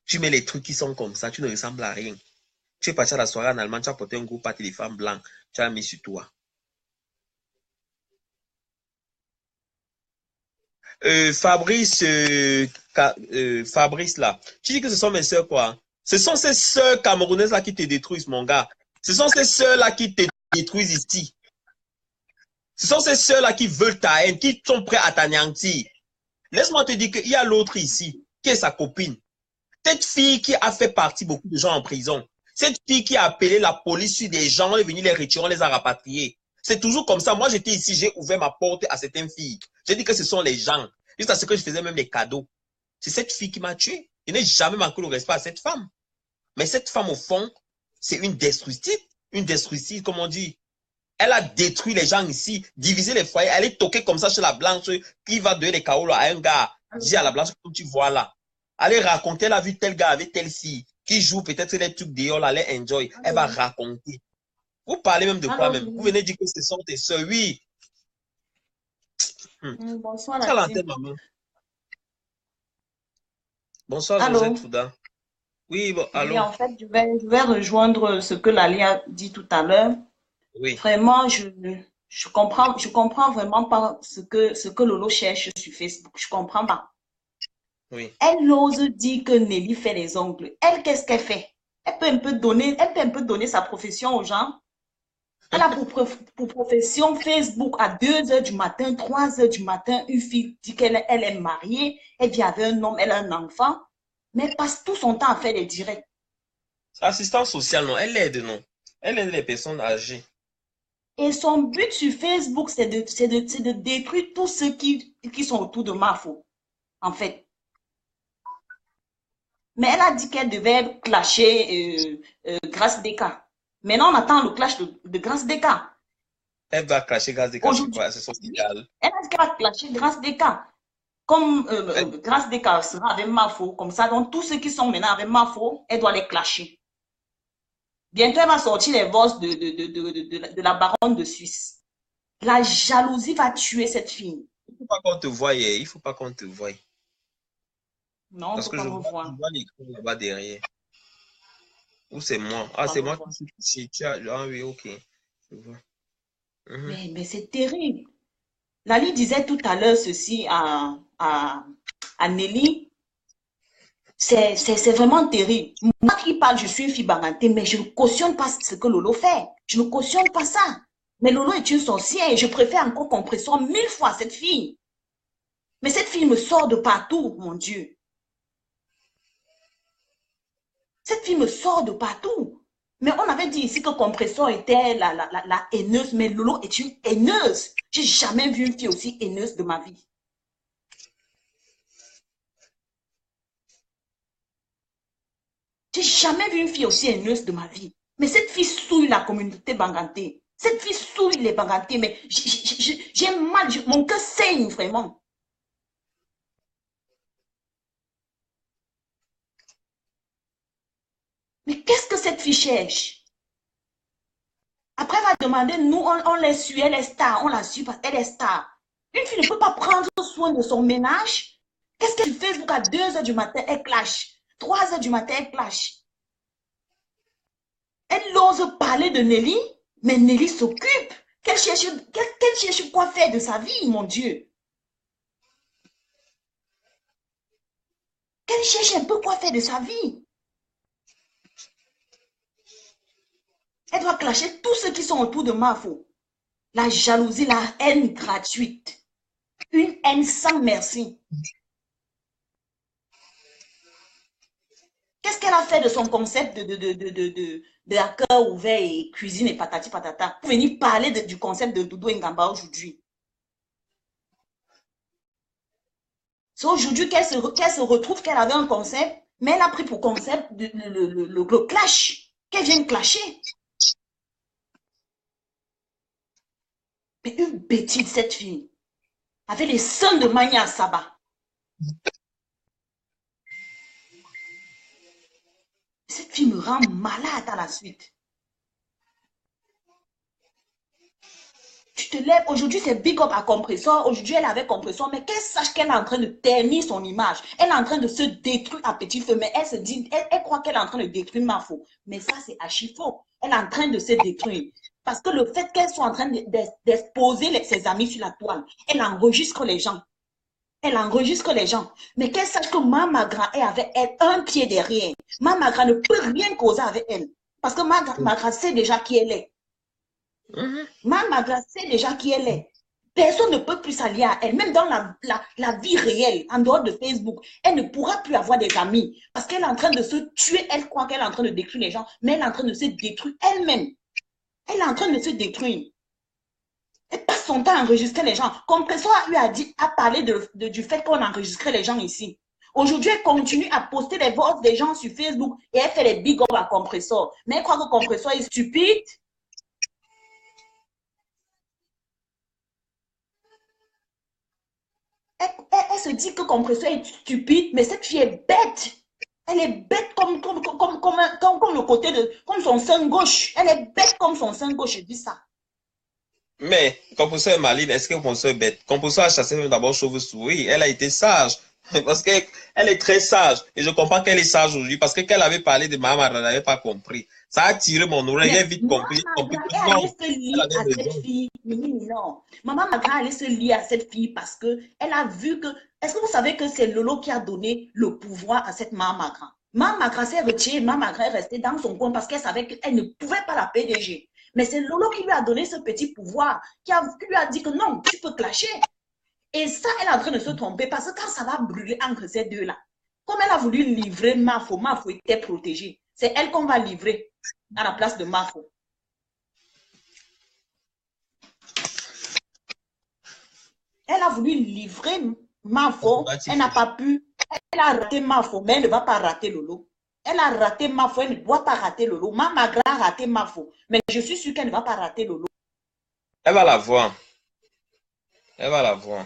Tu mets les trucs qui sont comme ça, tu ne ressembles à rien. Tu es parti à la soirée en Allemagne, tu as porté un gros pâté de femmes blancs, tu as mis sur toi. Fabrice là, tu dis que ce sont mes soeurs quoi? Ce sont ces soeurs camerounaises là qui te détruisent mon gars. Ce sont ces soeurs là qui te détruisent ici. Ce sont ces soeurs là qui veulent ta haine, qui sont prêts à t'anéantir. Laisse-moi te dire qu'il y a l'autre ici, qui est sa copine. Cette fille qui a fait partie beaucoup de gens en prison. Cette fille qui a appelé la police sur des gens, on est venu les retirer, on les a rapatriés. C'est toujours comme ça. Moi, j'étais ici, j'ai ouvert ma porte à certaines filles. J'ai dit que ce sont les gens. Juste à ce que je faisais même des cadeaux. C'est cette fille qui m'a tué. Je n'ai jamais manqué le respect à cette femme. Mais cette femme, au fond, c'est une destructive, comme on dit. Elle a détruit les gens ici, divisé les foyers. Elle est toquée comme ça chez la blanche qui va donner les caolos à un gars. Dis à la blanche, comme tu vois là. Allez raconter, elle a vu tel gars avec telle fille qui joue peut-être les trucs dehors, là, elle enjoy. Elle va raconter. Vous parlez même de quoi même? Vous venez dire que ce sont tes soeurs, oui. Bonsoir Tu as la l'antenne, team. maman. Bonsoir, Allô? Josette Fouda. Oui, bon, Oui, allô? en fait, je vais rejoindre ce que Lali a dit tout à l'heure. Oui. Vraiment, je comprends vraiment pas ce que Lolo cherche sur Facebook. Je comprends pas. Oui. Elle ose dire que Nelly fait les ongles. Elle, qu'est-ce qu'elle fait? Elle peut un peu donner sa profession aux gens. Elle a pour profession Facebook à 2 heures du matin, 3 heures du matin. Une fille dit qu'elle est mariée, elle vit avec un homme, elle a un enfant, mais elle passe tout son temps à faire des directs. Assistante sociale, non, elle aide, non. Elle aide les personnes âgées. Et son but sur Facebook, c'est de détruire tous ceux qui sont autour de Mafo, en fait. Mais elle a dit qu'elle devait clasher Grâce Deka. Maintenant, on attend le clash de Grâce Deka. Elle va clasher Grâce Deka, c'est quoi? C'est son idéal. Elle a dit qu'elle va clasher Grâce Deka. Comme Grâce Deka sera avec Mafo, comme ça, donc tous ceux qui sont maintenant avec Mafo, elle doit les clasher. Bientôt, elle va sortir les voix de la baronne de Suisse. La jalousie va tuer cette fille. Il ne faut pas qu'on te voie. Il ne faut pas qu'on te voie. Non, parce que je vois l'écran là-bas derrière. Ou c'est moi? Ah, c'est moi qui suis ici. Ah oui, ok. Je vois. Mais c'est terrible. Lali disait tout à l'heure ceci à Nelly. C'est vraiment terrible. Moi qui parle, je suis une fille bangantée, mais je ne cautionne pas ce que Lolo fait. Je ne cautionne pas ça. Mais Lolo est une sorcière et je préfère encore qu'on pressionne 1000 fois cette fille. Mais cette fille me sort de partout, mon Dieu. Cette fille me sort de partout. Mais on avait dit ici que Compressor était la haineuse, mais Lolo est une haineuse. J'ai jamais vu une fille aussi haineuse de ma vie. J'ai jamais vu une fille aussi haineuse de ma vie. Mais cette fille souille la communauté bangantée. Cette fille souille les bangantés. Mais j'ai mal, mon cœur saigne vraiment. Mais qu'est-ce que cette fille cherche? Après, elle va demander, nous, on les suit, elle est star, on la suit parce qu'elle est star. Une fille ne peut pas prendre soin de son ménage. Qu'est-ce qu'elle fait Facebook à 2 heures du matin, elle clash. 3 heures du matin, elle clash. Elle ose parler de Nelly, mais Nelly s'occupe. Qu'elle cherche quoi faire de sa vie, mon Dieu. Qu'elle cherche un peu quoi faire de sa vie. Elle doit clasher tous ceux qui sont autour de Mafo. La jalousie, la haine gratuite. Une haine sans merci. Qu'est-ce qu'elle a fait de son concept de accueil ouvert et cuisine et patati patata pour venir parler du concept de Doudou Ngamba aujourd'hui? C'est aujourd'hui qu'elle se retrouve qu'elle avait un concept, mais elle a pris pour concept le clash, qu'elle vient clasher. Mais une bêtise, cette fille, avec les sons de Mania Saba. Cette fille me rend malade à la suite. Tu te lèves, aujourd'hui c'est big up à Compressor, aujourd'hui elle avait Compressor, mais qu'elle sache qu'elle est en train de ternir son image, elle est en train de se détruire à petit feu, mais elle se dit, elle croit qu'elle est en train de détruire Mafo, mais ça c'est archi faux, elle est en train de se détruire, parce que le fait qu'elle soit en train d'exposer ses amis sur la toile, elle enregistre les gens, mais qu'elle sache que Mamagra est avec elle un pied derrière, Mamagra ne peut rien causer avec elle, parce que Mamagra sait déjà qui elle est. Mamagra sait déjà qui elle est. Personne ne peut plus s'allier à elle. Même dans la vie réelle, en dehors de Facebook, elle ne pourra plus avoir des amis. Parce qu'elle est en train de se tuer. Elle croit qu'elle est en train de détruire les gens. Mais elle est en train de se détruire elle-même. Elle est en train de se détruire. Elle passe son temps à enregistrer les gens. Compressor lui a parlé du fait qu'on enregistrait les gens ici. Aujourd'hui, elle continue à poster les voix des gens sur Facebook. Et elle fait les big up à Compressor. Mais elle croit que Compressor est stupide. Elle se dit que Compressor est stupide, mais cette fille est bête. Elle est bête comme le côté comme son sein gauche. Elle est bête comme son sein gauche, je dis ça. Mais Compressor est maline, est-ce que Compressor est bête? Compressor a chassé d'abord chauve-souris. Elle a été sage. Parce qu'elle est très sage. Et je comprends qu'elle est sage aujourd'hui. Parce que qu'elle avait parlé de Maman, elle n'avait pas compris. Ça a tiré mon oreille. J'ai vite compris. Elle allait se lier à cette fille. Non. Maman Magra allait se lier à cette fille parce qu'elle a vu que... Est-ce que vous savez que c'est Lolo qui a donné le pouvoir à cette Maman Magra? Maman Magra s'est retirée. Maman Magra est restée dans son coin parce qu'elle savait qu'elle ne pouvait pas la PDG. Mais c'est Lolo qui lui a donné ce petit pouvoir, qui lui a dit que non, tu peux clasher. Et ça, elle est en train de se tromper parce que quand ça va brûler entre ces deux-là, comme elle a voulu livrer Mafo, Mafo était protégée. C'est elle qu'on va livrer à la place de Mafo. Elle a voulu livrer Mafo, elle n'a pas pu. Elle a raté Mafo, mais elle ne va pas rater Lolo. Elle a raté Mafo, elle ne doit pas rater Lolo. Magra a raté Mafo, mais je suis sûre qu'elle ne va pas rater Lolo. Elle va la voir. Elle va la voir.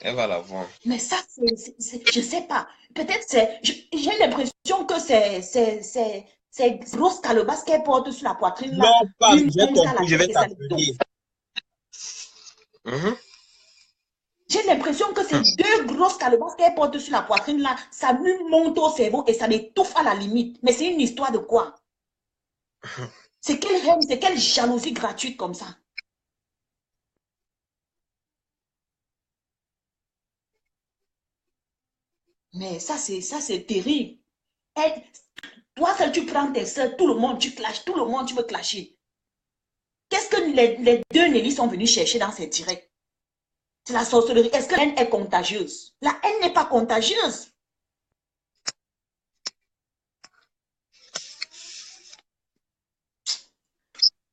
Elle va la voir. Mais ça, je ne sais pas. Peut-être c'est... J'ai l'impression que c'est grosse calebasse qu'elle porte sur la poitrine. Là. Non, pas, j'ai compris, je vais t'appeler. J'ai l'impression que ces deux grosses calebasses qu'elle porte sur la poitrine là, ça lui monte au cerveau et ça l'étouffe à la limite. Mais c'est une histoire de quoi? C'est quelle haine, c'est quelle jalousie gratuite comme ça? Mais ça, c'est terrible. Elle, toi seul, tu prends tes soeurs, tout le monde, tu clashes, tout le monde, tu veux clasher. Qu'est-ce que les deux Nelly sont venus chercher dans ces directs? C'est la sorcellerie. Est-ce que la haine est contagieuse? La haine n'est pas contagieuse.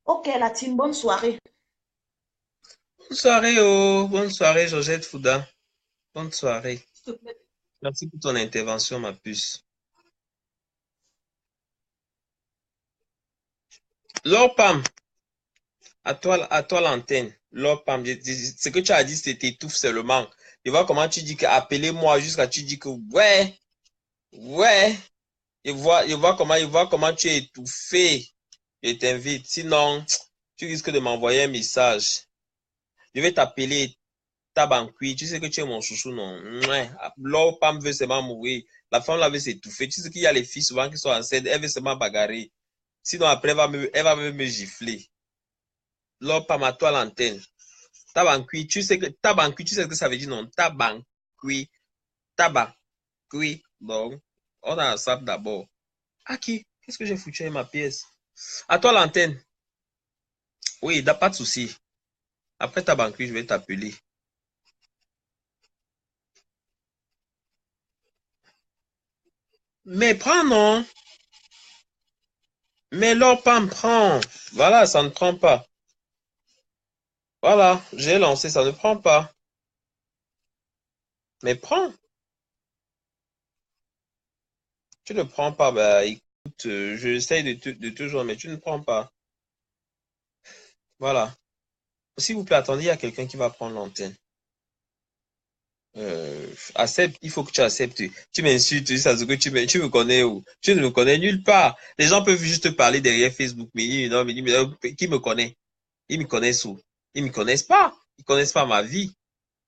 Ok, la team, bonne soirée. Bonne soirée, oh. Bonne soirée, Georgette Fouda. Bonne soirée. Merci pour ton intervention, ma puce. Laure Pam, à toi l'antenne. Laure Pam, ce que tu as dit, c'était étouffe seulement. Je vois comment tu dis que appelez-moi jusqu'à tu dis que ouais. Je vois comment tu es étouffé. Je t'invite. Sinon, tu risques de m'envoyer un message. Je vais t'appeler Tabankui. Tu sais que tu es mon chouchou, non? Laure Pam veut seulement mourir. La femme là veut s'étouffer. Tu sais qu'il y a les filles souvent qui sont enceintes. Elle veut seulement bagarrer. Sinon, après, elle va me gifler. Laure Pam, à toi l'antenne. Tabankui, tu sais ce que ça veut dire, non? Tabankui. Tabankui. Donc, on a un sable d'abord. Ah, qui? Qu'est-ce que j'ai foutu avec ma pièce? À toi l'antenne. Oui, pas de souci. Après Tabankui, je vais t'appeler. Mais prends, non? Mais Laure Pam, prend. Voilà, ça ne prend pas. Voilà, j'ai lancé, ça ne prend pas. Mais prends. Tu ne prends pas. Bah, écoute, j'essaye de te joindre, mais tu ne prends pas. Voilà. S'il vous plaît, attendez, il y a quelqu'un qui va prendre l'antenne. Accepte, il faut que tu acceptes. Tu m'insultes, ça que tu me connais où? Tu ne me connais nulle part. Les gens peuvent juste parler derrière Facebook, mais non, mais qui me connaît? Ils me connaissent où? Ils me connaissent pas. Ils connaissent pas ma vie.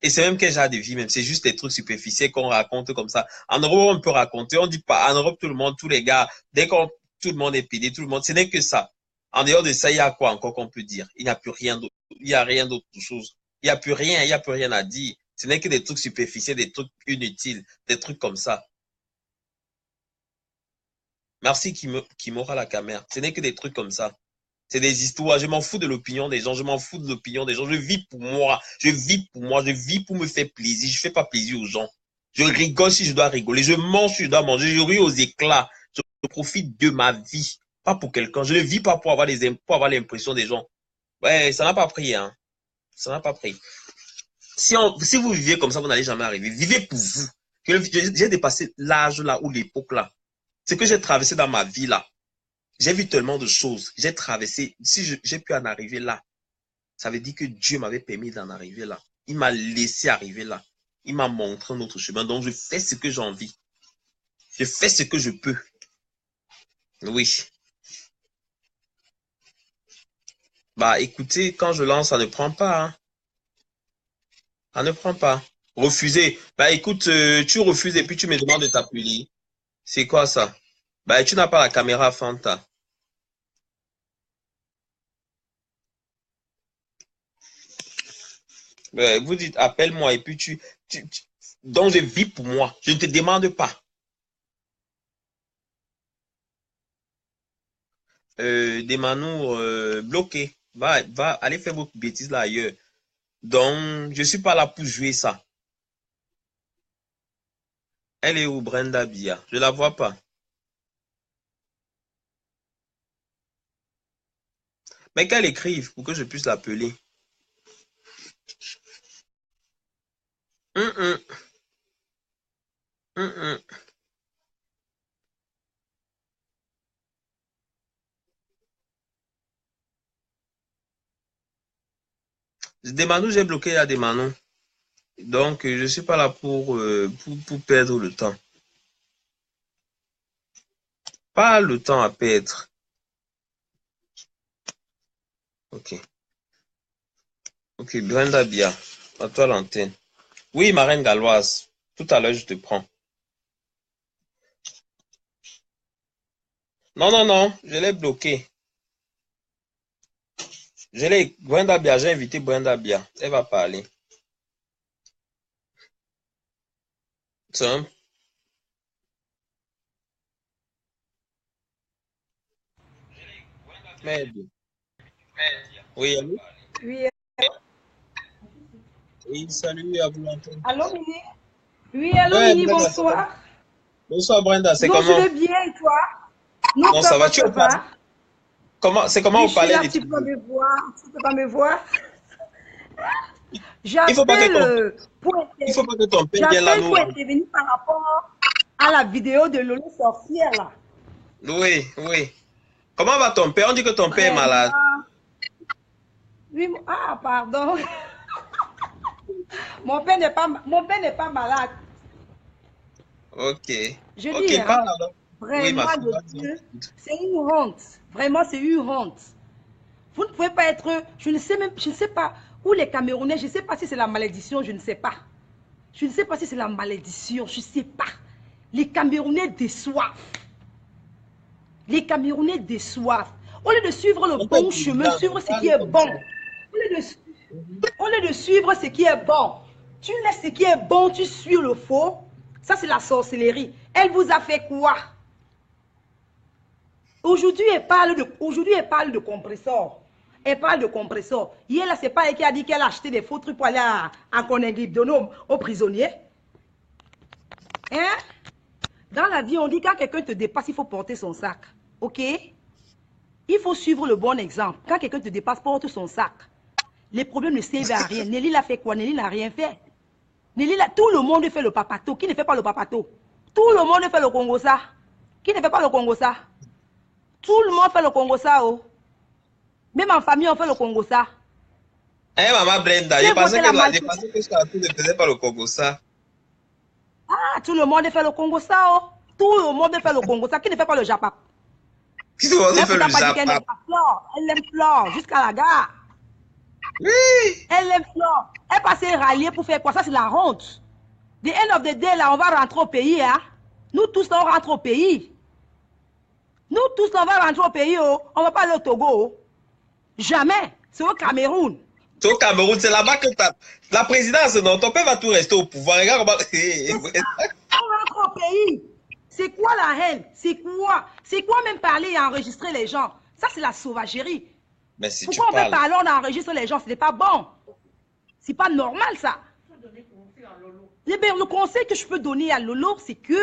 Et c'est même quel genre de vie, même. C'est juste des trucs superficiels qu'on raconte comme ça. En Europe, on peut raconter. On dit pas, en Europe, tout le monde, tous les gars, tout le monde est pédé, tout le monde, ce n'est que ça. En dehors de ça, il y a quoi encore qu'on peut dire? Il n'y a plus rien d'autre. Il n'y a rien d'autre chose. Il n'y a plus rien, il n'y a plus rien à dire. Ce n'est que des trucs superficiels, des trucs inutiles, des trucs comme ça. Merci qui m'aura la caméra. Ce n'est que des trucs comme ça. C'est des histoires. Je m'en fous de l'opinion des gens. Je m'en fous de l'opinion des gens. Je vis pour moi. Je vis pour moi. Je vis pour me faire plaisir. Je ne fais pas plaisir aux gens. Je rigole si je dois rigoler. Je mange si je dois manger. Je ris aux éclats. Je profite de ma vie. Pas pour quelqu'un. Je ne vis pas pour avoir l'impression des gens. Ouais, ça n'a pas pris, hein. Ça n'a pas pris. Si vous vivez comme ça, vous n'allez jamais arriver. Vivez pour vous. J'ai dépassé l'âge là ou l'époque là. Ce que j'ai traversé dans ma vie là. J'ai vu tellement de choses. J'ai traversé. Si j'ai pu en arriver là, ça veut dire que Dieu m'avait permis d'en arriver là. Il m'a laissé arriver là. Il m'a montré un autre chemin. Donc, je fais ce que j'ai envie. Je fais ce que je peux. Oui. Bah, écoutez, quand je lance, ça ne prend pas. Hein. Ça ne prend pas. Refuser. Bah, écoute, tu refuses et puis tu me demandes de t'appuyer. C'est quoi ça? Bah, tu n'as pas la caméra, Fanta. Vous dites, appelle-moi et puis donc je vis pour moi. Je ne te demande pas. des Manous bloqués. Va aller faire vos bêtises là ailleurs. Donc, je suis pas là pour jouer ça. Elle est où, Brenda Bia? Je la vois pas. Mais qu'elle écrive pour que je puisse l'appeler. Des Manous, j'ai bloqué là des Manous. Donc, je ne suis pas là pour perdre le temps. Pas le temps à perdre. Ok. Ok, Brenda Bia. À toi l'antenne. Oui, ma reine galloise. Tout à l'heure, je te prends. Non, non, non. Je l'ai bloqué. Brenda Bia, j'ai invité Brenda Bia. Elle va parler. C'est un... Merde. Oui, allô? Oui, Oui, salut à vous l'antenne. allô Mini? Oui, allô Ouais, Mini, Brenda, bonsoir. bonsoir Brenda, c'est Non, je comment? vais bien et toi? Non, Non, ça ça va, va, tu ça es pas... va. C'est comment Oui, vous je suis parlez là, des tu trucs? peux me voir, tu peux pas me voir. Il faut pas que ton, il faut pas que ton père vienne là J'appelle nous. pour intervenir par rapport à la vidéo de Lolo sorcière là. Oui, oui. Comment va ton père? On dit que ton père est malade. Vraiment. Oui, ah, pardon. Mon père n'est pas malade. Ok. Je dis, Ok, parle hein, alors. Oui, ma vraiment fille, de vas-y. Dieu, c'est une honte. Vraiment, c'est une honte. Vous ne pouvez pas être, je ne sais pas, où les Camerounais, je ne sais pas si c'est la malédiction, je ne sais pas. Je ne sais pas si c'est la malédiction, je ne sais pas. Les Camerounais déçoivent. Les Camerounais déçoivent. Au lieu de suivre le On peut bon être chemin, président, suivre ce qui parle est comme bon. ça. Au lieu de suivre ce qui est bon, tu laisses ce qui est bon, tu suis le faux. Ça, c'est la sorcellerie. Elle vous a fait quoi? Aujourd'hui, elle parle de compresseur. Elle parle de compresseur. Hier, là, c'est pas elle qui a dit qu'elle a acheté des faux trucs pour aller à Conakry, donner aux prisonniers. Hein? Dans la vie, on dit quand quelqu'un te dépasse, il faut porter son sac. OK? Il faut suivre le bon exemple. Quand quelqu'un te dépasse, porte son sac. Les problèmes ne servent à rien. Nelly l'a fait quoi? Nelly n'a rien fait. Tout le monde fait le papato. Qui ne fait pas le papato? Tout le monde fait le Congo-ça. Qui ne fait pas le Congo-ça? Tout le monde fait le Congo-ça, oh. Même en famille, on fait le Congo-ça. Eh, maman Brenda, j'ai pensé que ça ne faisait pas le Congo, ça. Ah, tout le monde fait le Congo-ça, oh. Tout le monde fait le Congo-ça. Qui ne fait pas le Japap? Qui se fait Elle le n'a pas dit qu'elle Japap? aime pas Flore. Elle aime Flore jusqu'à la gare. Oui. Elle aime Flore. Elle passait rallier pour faire quoi? Ça, c'est la honte. The end of the day, là, on va rentrer au pays, hein. Nous tous, là, on rentre au pays. Nous tous, là, on va rentrer au pays, oh. On ne va pas aller au Togo, oh. Jamais. C'est au Cameroun. C'est au Cameroun, c'est là-bas que la présidence, non, ton père va tout rester au pouvoir. Regarde comment... On rentre au pays. C'est quoi la haine? C'est quoi? C'est quoi même parler et enregistrer les gens? Ça, c'est la sauvagerie. Mais si pourquoi tu on peut parler, on enregistre les gens? Ce n'est pas bon. C'est pas normal, ça. Le conseil que je peux donner à Lolo, c'est que,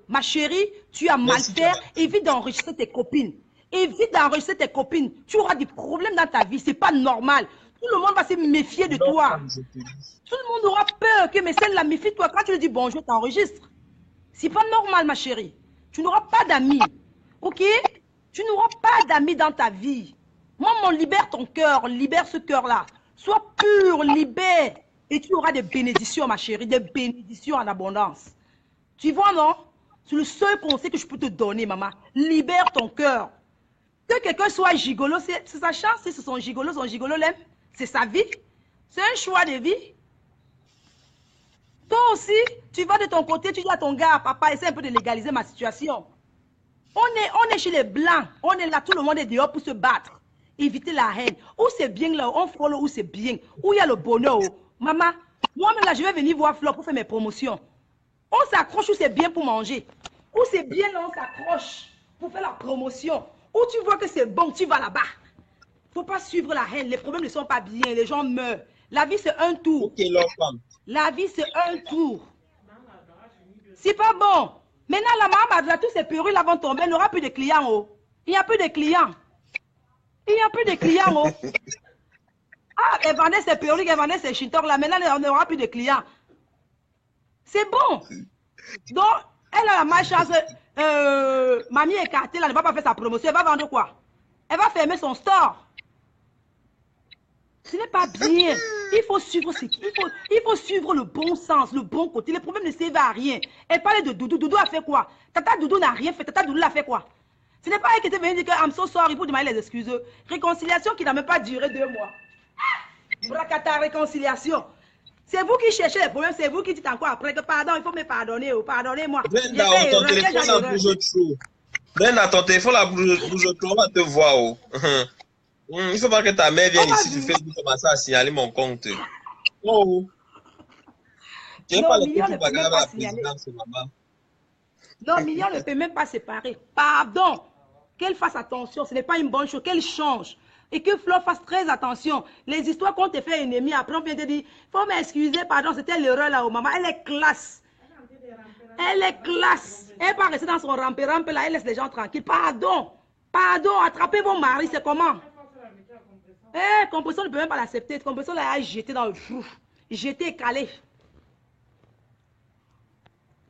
ma chérie, tu as mal fait. Évite d'enregistrer tes copines. Évite d'enregistrer tes copines. Tu auras des problèmes dans ta vie. C'est pas normal. Tout le monde va se méfier de toi. Tout le monde aura peur que, mais celle-là, méfie-toi. Quand tu lui dis bonjour, t'enregistres. C'est pas normal, ma chérie. Tu n'auras pas d'amis. OK? Tu n'auras pas d'amis dans ta vie. Maman, libère ton cœur. Libère ce cœur-là. Sois pur, libère. Et tu auras des bénédictions, ma chérie. Des bénédictions en abondance. Tu vois, non? C'est le seul conseil que je peux te donner, maman. Libère ton cœur. Que quelqu'un soit gigolo, c'est sa chance. Si c'est son gigolo l'aime. C'est sa vie. C'est un choix de vie. Toi aussi, tu vas de ton côté, tu dis à ton gars, papa, essaie un peu de légaliser ma situation. On est chez les Blancs. On est là, tout le monde est dehors pour se battre. Éviter la haine. Où c'est bien là, on frôle où c'est bien. Où il y a le bonheur. Maman, moi-même là, je vais venir voir Flore pour faire mes promotions. On s'accroche où c'est bien pour manger. Où c'est bien là, on s'accroche pour faire la promotion. Où tu vois que c'est bon, tu vas là-bas. Il ne faut pas suivre la haine. Les problèmes ne sont pas bien. Les gens meurent. La vie, c'est un tour. Ok, l'enfant. La vie, c'est un tour. C'est pas bon. Maintenant, la maman, tous ces perruques là vont tomber. Elle n'aura plus de clients. Oh. Il n'y a plus de clients. Il n'y a plus de clients. Oh. Ah, elle vendait ses perruques, elle vendait ses chintors là. Maintenant, on n'aura plus de clients. C'est bon. Donc, elle a la malchance. Mamie écartée, là, ne va pas faire sa promotion. Elle va vendre quoi? Elle va fermer son store. Ce n'est pas bien. Il faut suivre le bon sens, le bon côté. Les problèmes ne servent à rien. Elle parlait de Doudou. Doudou a fait quoi? Tata Doudou n'a rien fait. Tata Doudou a fait quoi? Ce n'est pas elle qui était venue dire que I'm so sorry pour demander les excuses. Réconciliation qui n'a même pas duré 2 mois. Bracata, réconciliation. C'est vous qui cherchez les problèmes, c'est vous qui dites encore après que pardon, il faut me pardonner. Pardonnez-moi. Brenda, ton téléphone la bouge trop. Brenda, ton téléphone la bouge trop, on va te voir. Oh. Il ne faut pas que ta mère vienne ici sur Facebook commencer à signaler mon compte. Oh. Tu n'es pas le coup pour à la présidence, maman. Non, Mignon ne peut même pas séparer. Pardon. Qu'elle fasse attention, ce n'est pas une bonne chose, qu'elle change. Et que Flo fasse très attention. Les histoires qu'on te fait ennemi, après on vient te dire, il faut m'excuser, pardon, c'était l'erreur là, oh, maman. Elle est classe. Elle est classe. Elle n'est pas restée dans son rampe là, elle laisse les gens tranquilles. Pardon. Pardon, attrapez vos maris, c'est comment? Eh, compression ne peut même pas l'accepter. Compression là, elle a jeté dans le trou. Jeté et calé.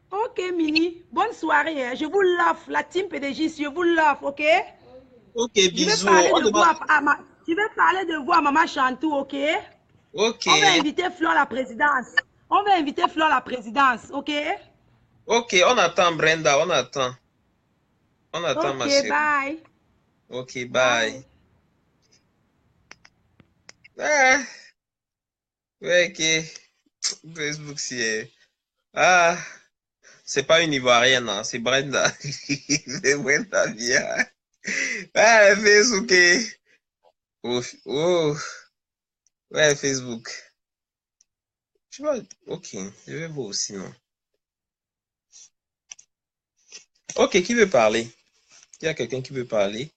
Ok, Mini. Bonne soirée. Hein. Je vous love. La team PDG, je vous love, ok? Ok, bisous. Je vais parler de vous à Maman Chantou, ok? Ok. On va inviter Flo à la présidence. On va inviter Flo à la présidence, ok? Ok, on attend Brenda, on attend. On attend ma chérie. Ok, bye. Ok, bye. Ah. Ouais, ok. Facebook, c'est... Ah. C'est pas une Ivoirienne, hein. C'est Brenda. C'est Brenda, bien. Ah, Facebook. Oh, oh. Ouais, Facebook. Tu vois, ok. Je vais voir aussi, non. Ok, qui veut parler? Il y a quelqu'un qui veut parler?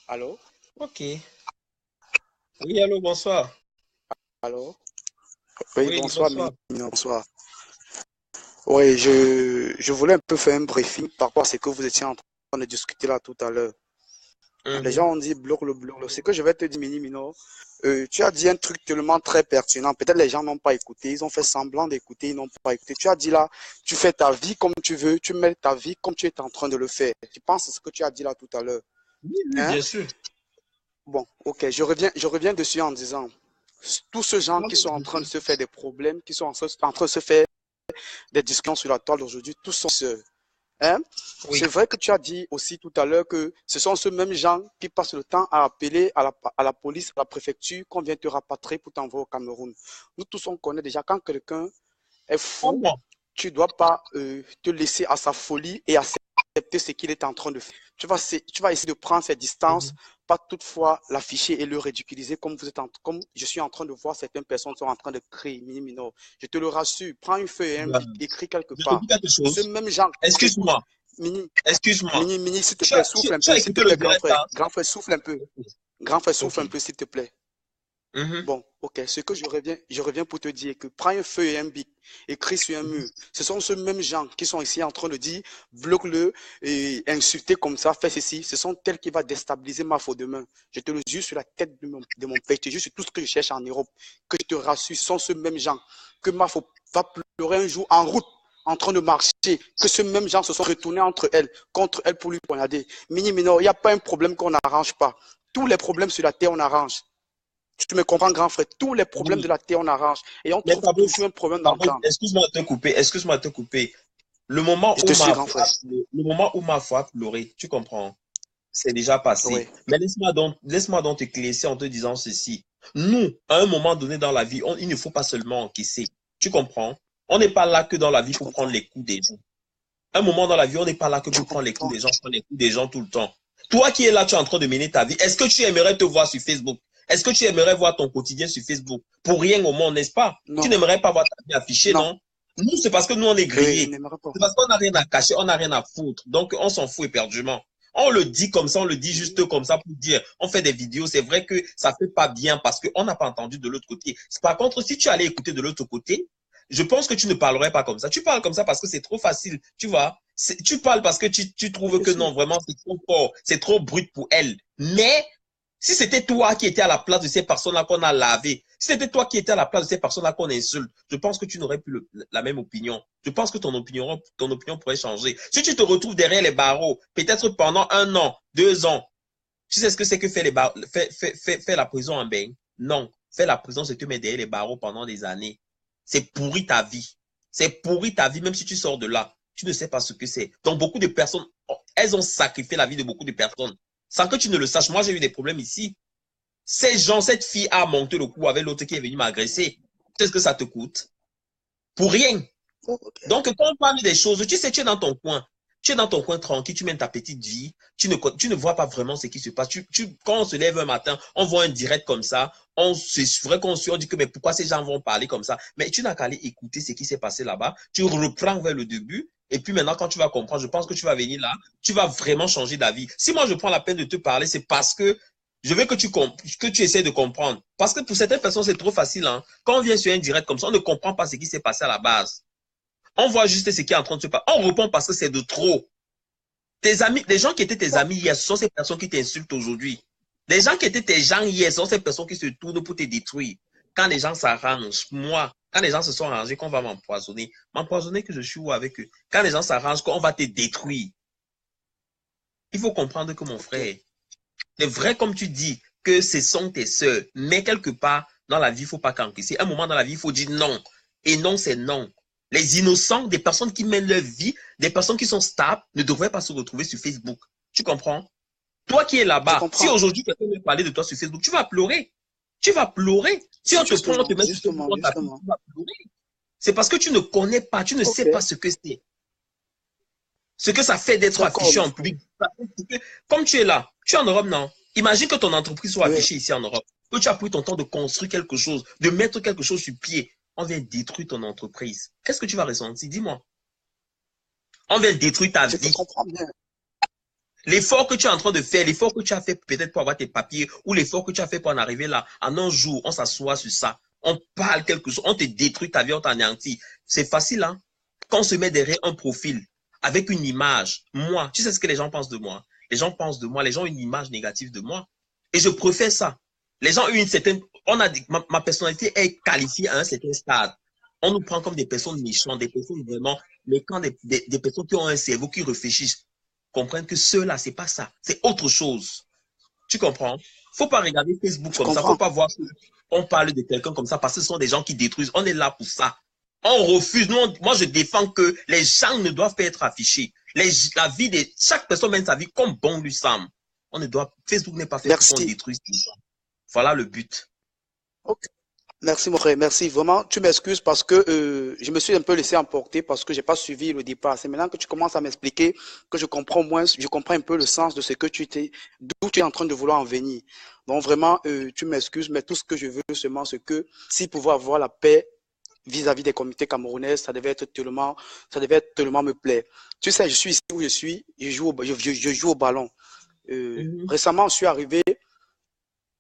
Allô? Ok. Oui, allô, bonsoir. Allô? Oui, Oui, bonsoir, bonsoir. bonsoir. Oui, je voulais un peu faire un briefing par rapport à ce que vous étiez en train de discuter là tout à l'heure. Les gens ont dit bloque-le. Ce que je vais te dire, Mino, tu as dit un truc tellement très pertinent. Peut-être les gens n'ont pas écouté, ils ont fait semblant d'écouter, ils n'ont pas écouté. Tu as dit là, tu fais ta vie comme tu veux, tu mets ta vie comme tu es en train de le faire. Tu penses à ce que tu as dit là tout à l'heure? Oui, bien sûr. Bon, ok, je reviens dessus en disant, tous ces gens qui sont en train de se faire des problèmes, qui sont en train de se faire des discussions sur la toile aujourd'hui, tous sont seuls. Hein? Oui. C'est vrai que tu as dit aussi tout à l'heure que ce sont ceux mêmes gens qui passent le temps à appeler à la police, à la préfecture, qu'on vient te rapatrier pour t'envoyer au Cameroun. Nous tous, on connaît déjà quand quelqu'un est fou, tu ne dois pas te laisser à sa folie et accepter ce qu'il est en train de faire. Tu vas essayer de prendre ses distances, pas toutefois l'afficher et le ridiculiser comme je suis en train de voir certaines personnes sont en train de créer. Mini-minor. Je te le rassure, prends une feuille et un bic, écris quelque part. Ce même genre. Excuse-moi. Excuse-moi. Mini, s'il te plaît, souffle un peu, s'il te plaît, grand frère. Grand frère, souffle un peu. Grand frère, souffle un peu, s'il te plaît. Bon, ok. Ce que je reviens pour te dire que prends une feuille et un bic, écris sur un mur. Ce sont ceux mêmes gens qui sont ici en train de dire bloque-le et insulter comme ça, fais ceci. Ce sont tels qui vont déstabiliser ma faute demain. Je te le jure sur la tête de mon père. Je te jure sur tout ce que je cherche en Europe. Que je te rassure, ce sont ceux mêmes gens que ma faute va pleurer un jour en route, en train de marcher, que ces mêmes gens se sont retournés contre elle pour lui poignarder. Mini-minor, il n'y a pas un problème qu'on n'arrange pas. Tous les problèmes sur la terre, on arrange. Tu me comprends, grand frère? Tous les problèmes de la terre, on arrange. Et on trouve toujours un problème d'entendre. Excuse-moi de te couper. Le moment où ma foi a pleuré, tu comprends? C'est déjà passé. Oui. Mais laisse-moi donc te classer en te disant ceci. Nous, à un moment donné dans la vie, il ne faut pas seulement encaisser. Tu comprends? On n'est pas là que dans la vie pour prendre les coups des gens. Un moment dans la vie, on n'est pas là que pour prendre les coups des gens, prendre les coups des gens tout le temps. Toi qui es là, tu es en train de mener ta vie. Est-ce que tu aimerais te voir sur Facebook? Est-ce que tu aimerais voir ton quotidien sur Facebook? Pour rien au monde, n'est-ce pas? Non. Tu n'aimerais pas voir ta vie affichée, non? Nous, c'est parce que nous, on est grillés. Oui, c'est parce qu'on n'a rien à cacher, on n'a rien à foutre. Donc, on s'en fout éperdument. On le dit comme ça, on le dit juste comme ça pour dire, on fait des vidéos, c'est vrai que ça fait pas bien parce qu'on n'a pas entendu de l'autre côté. Par contre, si tu allais écouter de l'autre côté, je pense que tu ne parlerais pas comme ça. Tu parles comme ça parce que c'est trop facile, tu vois. Tu parles parce que tu trouves que non, vraiment, c'est trop fort, c'est trop brut pour elle. Mais si c'était toi qui étais à la place de ces personnes-là qu'on a lavées, si c'était toi qui étais à la place de ces personnes-là qu'on insulte, je pense que tu n'aurais plus la même opinion. Je pense que ton opinion pourrait changer. Si tu te retrouves derrière les barreaux, peut-être pendant 1 an, 2 ans, tu sais ce que c'est que faire la prison en bain? Non. Faire la prison, c'est te mettre derrière les barreaux pendant des années. C'est pourri ta vie. C'est pourri ta vie, même si tu sors de là. Tu ne sais pas ce que c'est. Donc, beaucoup de personnes, elles ont sacrifié la vie de beaucoup de personnes. Sans que tu ne le saches. Moi, j'ai eu des problèmes ici. Ces gens, cette fille a monté le coup avec l'autre qui est venu m'agresser. Tu sais ce que ça te coûte? Pour rien. Donc, quand on parle des choses, tu sais, tu es dans ton coin. Tu es dans ton coin tranquille, tu mènes ta petite vie, tu ne vois pas vraiment ce qui se passe. Quand on se lève un matin, on voit un direct comme ça, c'est vrai qu'on se dit que mais pourquoi ces gens vont parler comme ça? Mais tu n'as qu'à aller écouter ce qui s'est passé là-bas, tu reprends vers le début, et puis maintenant quand tu vas comprendre, je pense que tu vas venir là, tu vas vraiment changer d'avis. Si moi je prends la peine de te parler, c'est parce que je veux que tu essaies de comprendre. Parce que pour certaines personnes, c'est trop facile. Hein. Quand on vient sur un direct comme ça, on ne comprend pas ce qui s'est passé à la base. On voit juste ce qui est en train de se passer. On répond parce que c'est de trop. Tes amis, les gens qui étaient tes amis hier, ce sont ces personnes qui t'insultent aujourd'hui. Les gens qui étaient tes gens hier, ce sont ces personnes qui se tournent pour te détruire. Quand les gens s'arrangent, moi, quand les gens se sont arrangés, qu'on va m'empoisonner que je suis où avec eux. Quand les gens s'arrangent, qu'on va te détruire. Il faut comprendre que mon frère, c'est vrai comme tu dis que ce sont tes sœurs, mais quelque part dans la vie, il ne faut pas qu'encaisser. Un moment dans la vie, il faut dire non. Et non, c'est non. Les innocents, des personnes qui mènent leur vie, des personnes qui sont stables, ne devraient pas se retrouver sur Facebook. Tu comprends? Toi qui es là-bas, si aujourd'hui quelqu'un veut parler de toi sur Facebook, tu vas pleurer. Tu vas pleurer. Si on te prend, on te met sur Facebook, tu vas pleurer. C'est parce que tu ne connais pas, tu ne sais pas ce que c'est. Ce que ça fait d'être affiché en public. Comme tu es là, tu es en Europe, non? Imagine que ton entreprise soit affichée ici en Europe. Que tu as pris ton temps de construire quelque chose, de mettre quelque chose sur pied. On vient détruire ton entreprise. Qu'est-ce que tu vas ressentir? Dis-moi. On vient détruire ta vie. Je comprends bien. L'effort que tu es en train de faire, l'effort que tu as fait peut-être pour avoir tes papiers, ou l'effort que tu as fait pour en arriver là, en un jour, on s'assoit sur ça. On parle quelque chose, on te détruit ta vie, on t'anéantit. C'est facile, hein? Quand on se met derrière un profil, avec une image, moi, tu sais ce que les gens pensent de moi? Les gens pensent de moi, les gens ont une image négative de moi. Et je préfère ça. Les gens ont une certaine... ma personnalité est qualifiée à un certain stade. On nous prend comme des personnes méchantes, des personnes vraiment... Mais quand des personnes qui ont un cerveau, qui réfléchissent, comprennent que ceux-là, c'est pas ça. C'est autre chose. Tu comprends? Faut pas regarder Facebook comme ça. Faut pas voir qu'on parle de quelqu'un comme ça parce que ce sont des gens qui détruisent. On est là pour ça. On refuse. Moi, je défends que les gens ne doivent pas être affichés. La vie de chaque personne mène sa vie comme bon lui semble. Facebook n'est pas fait pour qu'on détruise les gens. Voilà le but. Ok. Merci mon frère, merci. Vraiment, tu m'excuses parce que je me suis un peu laissé emporter parce que j'ai pas suivi le départ. C'est maintenant que tu commences à m'expliquer que je comprends un peu le sens de ce que d'où tu es en train de vouloir en venir. Donc vraiment, tu m'excuses, mais tout ce que je veux seulement, c'est que si pouvoir avoir la paix vis-à-vis des communautés camerounaises, ça devait tellement me plaire. Tu sais, je suis ici où je suis, je joue au ballon. Récemment, je suis arrivé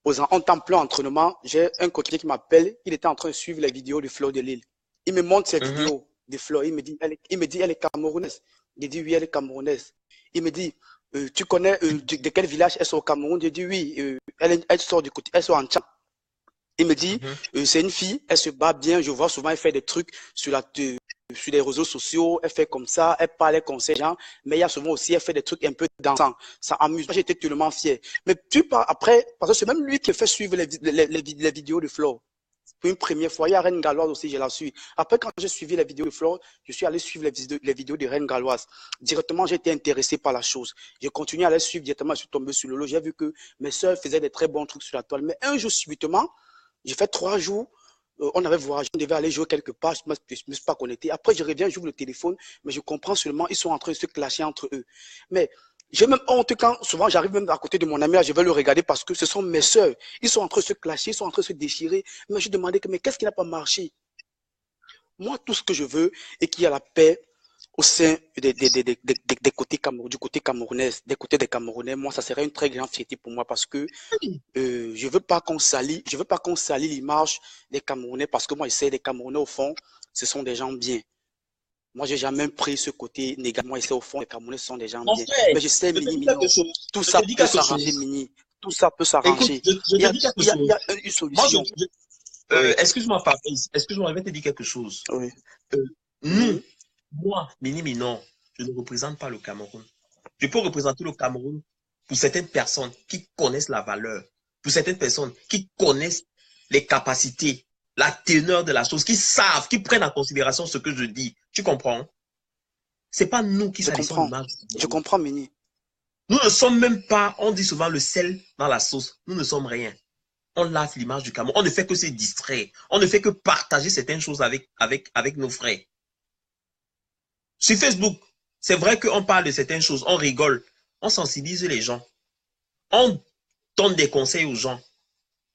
en temps plein entraînement, j'ai un coach qui m'appelle, il était en train de suivre les vidéos du Flow de Lille. Il me montre ses vidéos de Flow, il me dit, elle est camerounaise. Je dis, oui, elle est camerounaise. Il me dit, tu connais de quel village elle sort au Cameroun? Je dis, oui, elle sort du côté, elle sort en Tchad. Il me dit, c'est une fille, elle se bat bien, je vois souvent, elle fait des trucs sur les réseaux sociaux, elle fait comme ça, elle parle, elle conseille les gens, mais il y a souvent aussi, elle fait des trucs un peu dansants. Ça amuse. Moi, j'étais tellement fier. Mais tu parles après, parce que c'est même lui qui fait suivre les vidéos de Flow. Pour une première fois, il y a Reine Galloise aussi, je la suis. Après, quand j'ai suivi les vidéos de Flow, je suis allé suivre les vidéos de Reine Galloise. Directement, j'ai été intéressé par la chose. J'ai continué à les suivre directement, je suis tombé sur le lot. J'ai vu que mes soeurs faisaient des très bons trucs sur la toile. Mais un jour, subitement, j'ai fait 3 jours. On avait voyagé, on devait aller jouer quelque part, je ne me suis pas connecté. Après, je reviens, j'ouvre le téléphone, mais je comprends seulement, ils sont en train de se clasher entre eux. Mais J'ai même honte quand souvent j'arrive même à côté de mon ami, là, je vais le regarder parce que ce sont mes soeurs. Ils sont en train de se clasher, ils sont en train de se déchirer. Mais je demandais mais qu'est-ce qui n'a pas marché? Moi, tout ce que je veux est qu'il y ait la paix au sein des côtés du côté camerounais, des côtés des Camerounais. Moi, ça serait une très grande fierté pour moi parce que je veux pas qu'on salit l'image des Camerounais parce que moi, je sais, les Camerounais, au fond, ce sont des gens bien. Moi, j'ai jamais pris ce côté négatif. Moi, je sais, au fond, les Camerounais sont des gens bien. Mais je sais, Mini, tout ça peut s'arranger, Mini. Tout ça peut s'arranger. Il y a une solution. Excuse-moi, Fabrice. Excuse-moi, je vais te dire quelque chose. Oui. Moi, Mini Minon, je ne représente pas le Cameroun. Je peux représenter le Cameroun pour certaines personnes qui connaissent la valeur, pour certaines personnes qui connaissent les capacités, la teneur de la chose, qui savent, qui prennent en considération ce que je dis. Tu comprends? C'est pas nous qui salissons l'image. Je comprends, Mini. Nous ne sommes même pas, on dit souvent le sel dans la sauce. Nous ne sommes rien. On lave l'image du Cameroun. On ne fait que se distraire. On ne fait que partager certaines choses avec nos frères. Sur Facebook, c'est vrai qu'on parle de certaines choses, on rigole, on sensibilise les gens, on donne des conseils aux gens,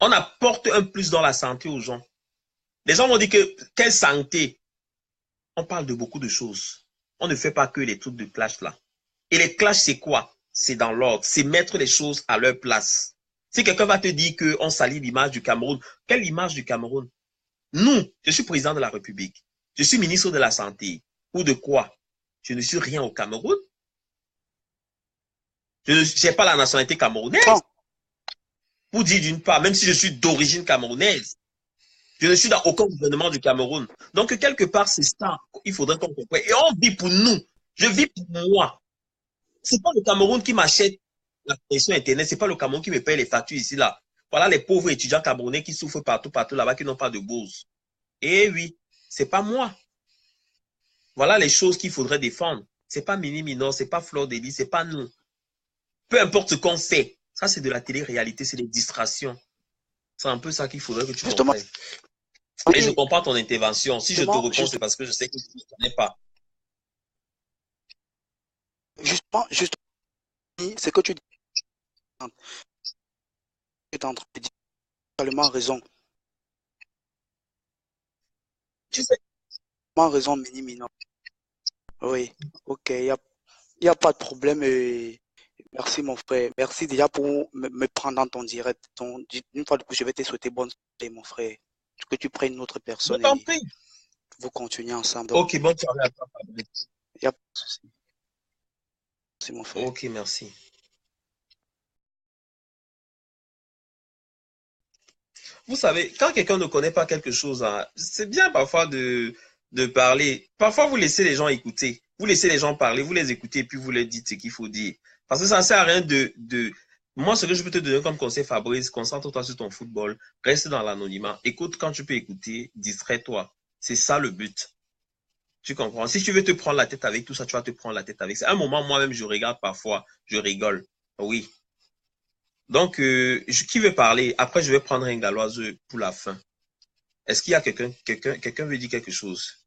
on apporte un plus dans la santé aux gens. Les gens vont dire que quelle santé? On parle de beaucoup de choses. On ne fait pas que les trucs de clash là. Et les clashs, c'est quoi? C'est dans l'ordre, c'est mettre les choses à leur place. Si quelqu'un va te dire qu'on salit l'image du Cameroun, quelle image du Cameroun? Nous, je suis président de la République, je suis ministre de la Santé. Ou de quoi? Je ne suis rien au Cameroun. Je n'ai pas la nationalité camerounaise. Pour dire d'une part, même si je suis d'origine camerounaise, je ne suis dans aucun gouvernement du Cameroun. Donc, quelque part, c'est ça. Il faudrait qu'on comprenne. Et on vit pour nous. Je vis pour moi. Ce n'est pas le Cameroun qui m'achète la connexion Internet. Ce n'est pas le Cameroun qui me paye les factures ici, là. Voilà les pauvres étudiants camerounais qui souffrent partout là-bas, qui n'ont pas de bourse. Eh oui, ce n'est pas moi. Voilà les choses qu'il faudrait défendre. Ce n'est pas Mini Minon, ce n'est pas Fleur Délis, ce n'est pas nous. Peu importe ce qu'on fait, ça c'est de la télé-réalité, c'est des distractions. C'est un peu ça qu'il faudrait que tu comprennes. Et je comprends ton intervention. Si je te réponds, c'est parce que je sais que tu ne connais pas. Justement, c'est que tu dis. Tu es en train de dire. Tu as tellement raison. Tu sais. Raison, Mini Minon. Oui, ok, il n'y a pas de problème. Merci, mon frère. Merci déjà pour me prendre dans ton direct. Une fois de plus, je vais te souhaiter bonne soirée, mon frère. Que tu prennes une autre personne et vous continuez ensemble. Donc, ok, bonne soirée à toi, Fabrice. Il n'y a pas de souci. Merci, mon frère. Ok, merci. Vous savez, quand quelqu'un ne connaît pas quelque chose, hein, c'est bien parfois de parler. Parfois, vous laissez les gens écouter. Vous laissez les gens parler, vous les écoutez et puis vous leur dites ce qu'il faut dire. Parce que ça ne sert à rien de... Moi, ce que je peux te donner comme conseil, Fabrice, concentre-toi sur ton football. Reste dans l'anonymat. Écoute quand tu peux écouter. Distrais-toi. C'est ça le but. Tu comprends? Si tu veux te prendre la tête avec tout ça, tu vas te prendre la tête avec ça. À un moment, moi-même, je regarde parfois. Je rigole. Oui. Donc, qui veut parler? Après, je vais prendre un galloise pour la fin. Est-ce qu'il y a quelqu'un veut dire quelque chose?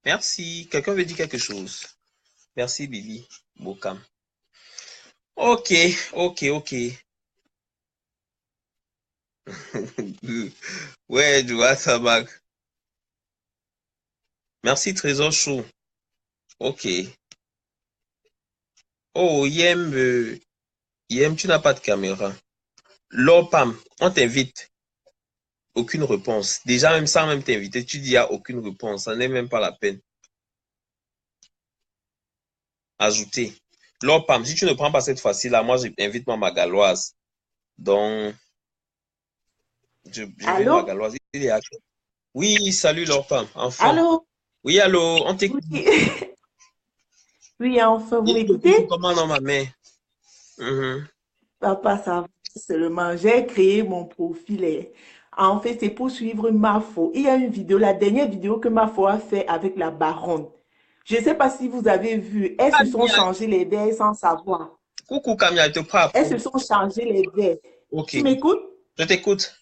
Merci. Quelqu'un veut dire quelque chose? Merci, Bibi Bokam. Ok. Ouais, du Samak. Merci, Trésor Chaud. Ok. Oh, Yem, tu n'as pas de caméra. Lopam, on t'invite. Aucune réponse. Déjà, même sans même t'inviter, tu dis il n'y a aucune réponse. Ça n'est même pas la peine. Ajouter. Lopam, si tu ne prends pas cette fois-ci-là, moi, j'invite ma galloise. Donc, je vais ma galloise. Oui, salut Lopam. Enfin. Allô? Oui, allô, on t'écoute. Oui, enfin, vous m'écoutez? Comment dans ma main? Papa, ça va seulement. J'ai créé mon profil. En fait, c'est pour suivre Mafo. Il y a une vidéo, la dernière vidéo que Mafo a fait avec la baronne. Je ne sais pas si vous avez vu. Elles se sont changées les verres sans savoir. Coucou Camilla, elle te parle. Elles se sont changées les verres. Ok. Tu m'écoutes? Je t'écoute.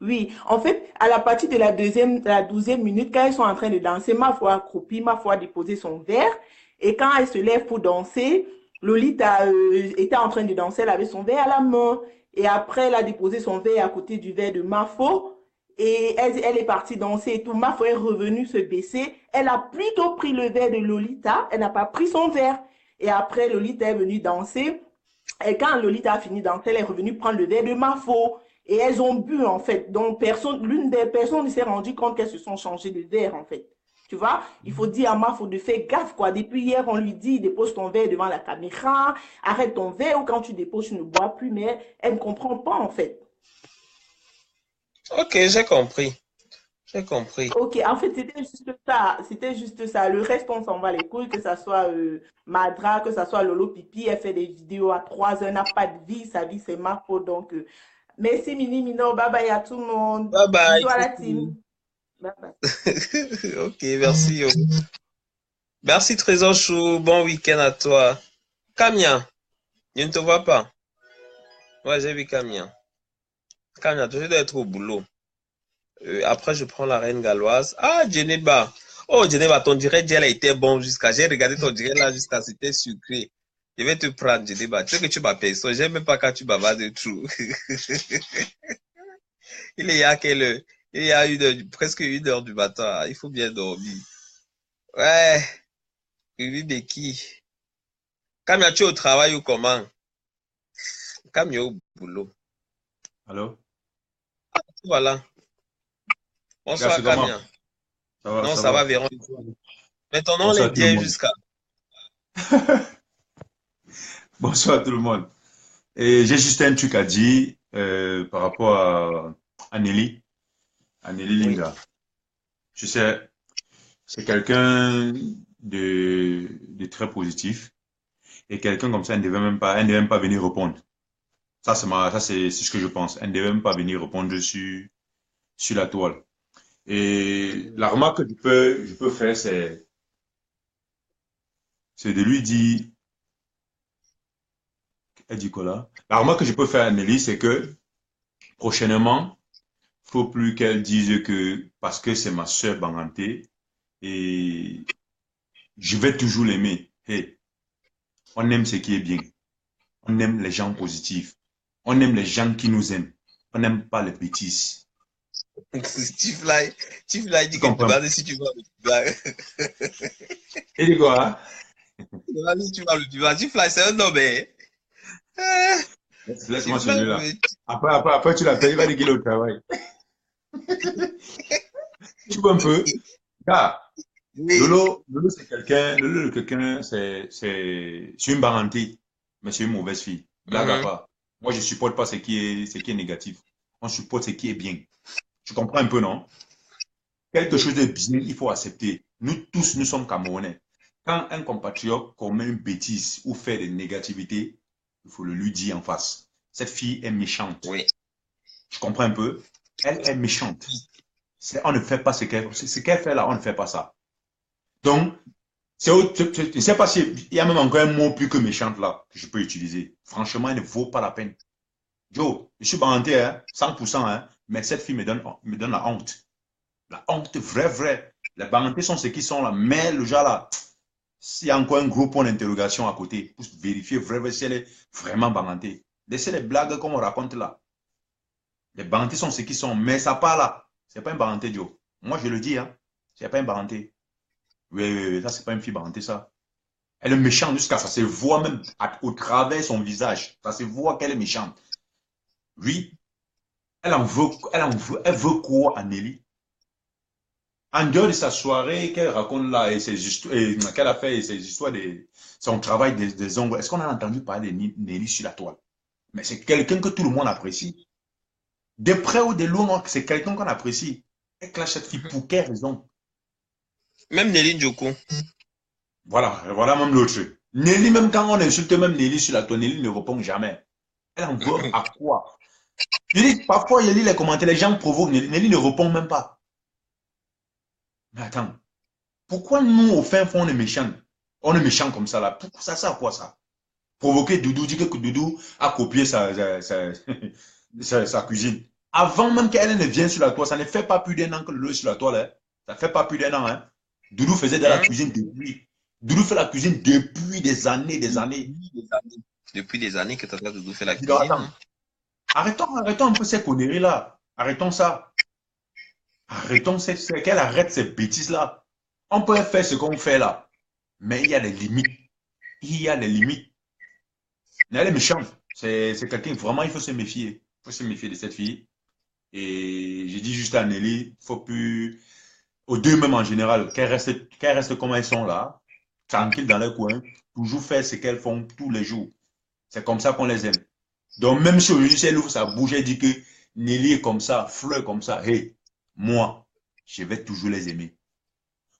Oui, en fait, à la partie de la 12e minute, quand ils sont en train de danser, ma foi accroupie, ma foi a déposé son verre. Et quand elle se lève pour danser, Lolita était en train de danser, elle avait son verre à la main. Et après, elle a déposé son verre à côté du verre de Mafo. Et elle est partie danser et tout. Mafo est revenue se baisser. Elle a plutôt pris le verre de Lolita. Elle n'a pas pris son verre. Et après, Lolita est venue danser. Et quand Lolita a fini de danser, elle est revenue prendre le verre de Mafo. Et elles ont bu, en fait. Donc, l'une des personnes ne s'est rendue compte qu'elles se sont changées de verre, en fait. Tu vois, il faut dire à Mafo de faire gaffe, quoi. Depuis hier, on lui dit, dépose ton verre devant la caméra, arrête ton verre, ou quand tu déposes, tu ne bois plus, mais elle ne comprend pas, en fait. Ok, j'ai compris. J'ai compris. Ok, en fait, c'était juste ça. C'était juste ça. Le reste, on s'en va les couilles, que ça soit Madra, que ça soit Lolo Pipi. Elle fait des vidéos à 3 heures, n'a pas de vie. Sa vie, c'est Mafo. Donc, merci, Mini Mino. Bye bye à tout le monde. Bye bye. Bisous à la team. Bye bye. Ok, merci. Merci, Trésor Chou. Bon week-end à toi. Camia, je ne te vois pas. Ouais, j'ai vu Camia. Camia, tu dois être au boulot. Après, je prends la reine galloise. Ah, Djeneba. Oh, Djeneba, ton direct, elle a été bon jusqu'à. J'ai regardé ton direct là jusqu'à. C'était sucré. Je vais te prendre, Djeneba. Tu sais que tu m'appelles ça. J'aime même pas quand tu bavardes de tout. Il y a presque 1 heure du matin. Il faut bien dormir. Ouais. Oui, de qui? Camia, tu es au travail ou comment? Camia au boulot. Allô? Voilà. Bonsoir, Camia. Non, ça va, Véron. Maintenant, on les tient jusqu'à. Bonsoir tout le monde. Et j'ai juste un truc à dire par rapport à Nelly Linda. Oui. Je sais, c'est quelqu'un de très positif. Et quelqu'un comme ça, elle ne devait même pas venir répondre. Ça, c'est ce que je pense. Elle ne devait même pas venir répondre sur la toile. Et la remarque que je peux faire, c'est de lui dire. Elle dit quoi là? La remarque que je peux faire à Nelly, c'est que prochainement, il ne faut plus qu'elle dise que parce que c'est ma soeur Banganté et je vais toujours l'aimer. Hey, on aime ce qui est bien. On aime les gens positifs. On aime les gens qui nous aiment. On n'aime pas les bêtises. Tifly dit que tu vas si tu vas le blague. Il dit quoi? Si tu vas le blague. Tifly, c'est un homme. Laisse-moi celui-là. Après, tu l'appelles, il va dire qu'il est au travail. Tu vois un peu? Car Lolo, c'est quelqu'un, c'est une Banganté, mais c'est une mauvaise fille. Blague à part. Moi, je ne supporte pas ce qui est négatif. On supporte ce qui est bien. Tu comprends un peu, non? Quelque chose de bien, il faut accepter. Nous tous, nous sommes Camerounais. Quand un compatriote commet une bêtise ou fait de négativité, il faut le lui dire en face. Cette fille est méchante. Oui. Tu comprends un peu? Elle est méchante. On ne fait pas ce qu'elle fait là, on ne fait pas ça. Donc, je ne sais pas s'il y a même encore un mot plus que méchante là que je peux utiliser. Franchement, elle ne vaut pas la peine. Joe, je suis Banganté, hein, 100%, hein, mais cette fille me donne la honte. La honte vraie. Les Bangantés sont ceux qui sont là, mais le genre là, s'il y a encore un gros point d'interrogation à côté pour vérifier si elle est vraiment Banganté. Laissez les blagues comme on raconte là. Les Bangantés sont ceux qui sont, mais ça part là. C'est pas un Banganté, Joe. Moi, je le dis, hein, c'est pas un Banganté. Oui, ça, c'est pas une fille Banganté, ça. Elle est méchante jusqu'à ça se voit même au travers son visage. Ça se voit qu'elle est méchante. Oui, elle veut quoi à Nelly? En dehors de sa soirée qu'elle raconte là et qu'elle a fait ses histoires de son travail des ongles, est-ce qu'on a entendu parler de Nelly sur la toile? Mais c'est quelqu'un que tout le monde apprécie. De près ou de loin, c'est quelqu'un qu'on apprécie. Elle clash cette fille pour quelle raison? Même Nelly Njoko. Voilà même l'autre. Nelly, même quand on insulte même Nelly sur la toile, Nelly ne répond jamais. Elle en veut à quoi? Parfois, je lis les commentaires, les gens provoquent, Nelly ne répond même pas. Mais attends, pourquoi nous, au fin fond, on est méchants? On est méchants comme ça, là. Ça sert à quoi, ça? Provoquer Doudou, dire que Doudou a copié sa cuisine. Avant même qu'elle ne vienne sur la toile, ça ne fait pas plus d'un an que Lolo est sur la toile. Hein. Ça ne fait pas plus d'un an. Hein. Doudou faisait de la cuisine depuis. Doudou fait la cuisine depuis des années, des années. Depuis des années que Tata Doudou fait la cuisine. Hein. Arrêtons un peu ces conneries-là. Arrêtons ça. Arrêtons qu'elle arrête ces bêtises-là. On peut faire ce qu'on fait là. Mais il y a des limites. Il y a des limites. Elle est méchante. C'est quelqu'un, vraiment, il faut se méfier. Il faut se méfier de cette fille. Et j'ai dit juste à Nelly, il ne faut plus, aux deux même en général, qu'elles restent comme elles sont là, tranquilles dans leur coin, toujours faire ce qu'elles font tous les jours. C'est comme ça qu'on les aime. Donc même si aujourd'hui, si elle ouvre sa bouche, elle dit que Nelly est comme ça, Fleur comme ça, hey, moi, je vais toujours les aimer.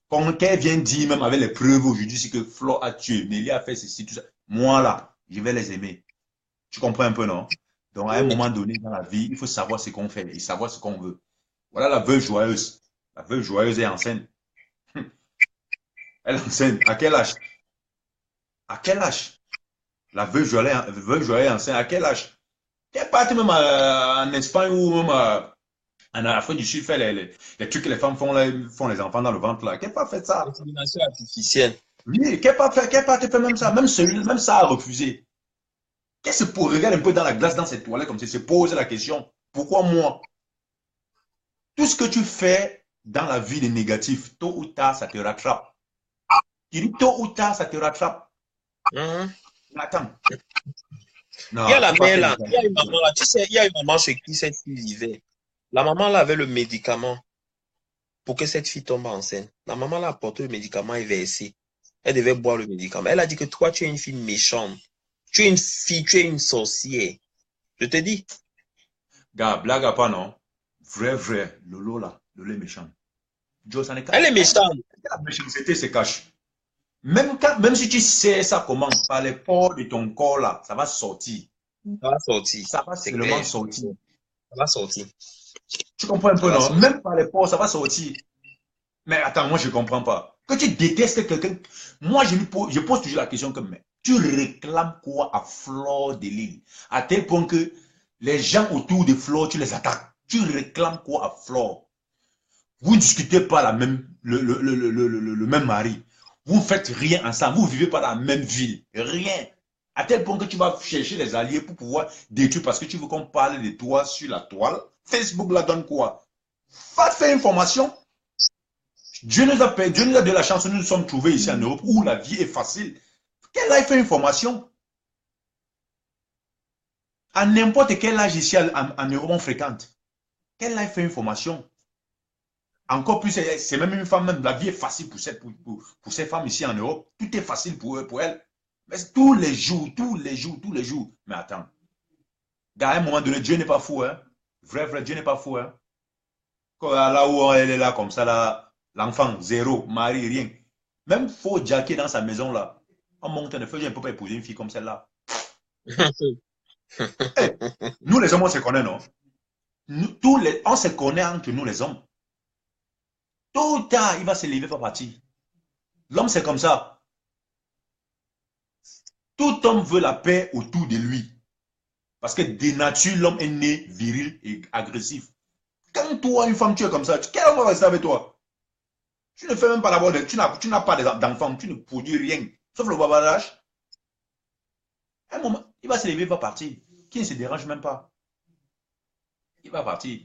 Quand elle vient dire, même avec les preuves aujourd'hui, c'est que Fleur a tué, Nelly a fait ceci, tout ça, moi là, je vais les aimer. Tu comprends un peu, non? Donc, à un moment donné dans la vie, il faut savoir ce qu'on fait et savoir ce qu'on veut. Voilà la veuve joyeuse. La veuve joyeuse est enceinte. Elle est enceinte. À quel âge? À quel âge? La veuve joyeuse est enceinte. À quel âge? Qu'elle parte même en Espagne ou même en Afrique du Sud faire les trucs que les femmes font les enfants dans le ventre là. Qu'elle n'a pas fait ça? Insémination artificielle. Oui, qu'elle n'a pas fait même ça. Même ça a refusé. Qu'est-ce que pour regarder un peu dans la glace, dans cette toilette, comme ça, se pose la question, pourquoi moi? Tout ce que tu fais dans la vie de négatif, tôt ou tard, ça te rattrape. Tu dis tôt ou tard, ça te rattrape. Attends. Non, il y a la mère là, il y a une maman là, tu sais, il y a une maman chez qui cette fille vivait. La maman là avait le médicament pour que cette fille tombe enceinte. La maman là a apporté le médicament et versé. Elle devait boire le médicament. Elle a dit que toi, tu es une fille méchante. Tu es une fille, tu es une sorcière. Je te dis. Gars, blague à pas, non? Vrai. Lolo là, Lolo est méchant. Elle est méchante. La méchanceté se cache. Même si tu sais ça comment, par les pores de ton corps là, ça va sortir. Ça va sortir. Ça va seulement sortir. Ça va sortir. Tu comprends un peu, non? Sortir. Même par les pores, ça va sortir. Mais attends, moi je ne comprends pas. Que tu détestes quelqu'un, moi je pose toujours la question comme, mais tu réclames quoi à Fleur de Lys? À tel point que les gens autour de Fleur, tu les attaques. Tu réclames quoi à Fleur? Vous ne discutez pas le même mari. Vous ne faites rien ensemble. Vous ne vivez pas dans la même ville. Rien. À tel point que tu vas chercher les alliés pour pouvoir détruire parce que tu veux qu'on parle de toi sur la toile. Facebook la donne quoi? Va faire une formation. Dieu nous a de la chance. Nous nous sommes trouvés ici en Europe où la vie est facile. Qu'elle aille faire une formation. À n'importe quel âge ici en Europe, on fréquente. Qu'elle aille faire une formation. Encore plus, c'est même une femme, même la vie est facile pour ces femmes ici en Europe. Tout est facile pour elles. Mais tous les jours. Mais attends. À un moment donné, Dieu n'est pas fou. Hein? Vrai, Dieu n'est pas fou. Hein? Là où elle est là, comme ça, là, l'enfant, zéro, mari, rien. Même faux jacker dans sa maison, là. On monte un feu, je ne peux pas épouser une fille comme celle-là. Hey, nous, les hommes, on se connaît, non? On se connaît entre nous, les hommes. Tôt ou tard, il va se lever, il va partir. L'homme, c'est comme ça. Tout homme veut la paix autour de lui. Parce que de nature, l'homme est né viril et agressif. Quand toi, une femme, tu es comme ça, quel homme va rester avec toi? Tu ne fais même pas d'abord, tu n'as pas d'enfants, tu ne produis rien, sauf le bavardage. À un moment, il va se lever, il va partir. Qui ne se dérange même pas. Il va partir.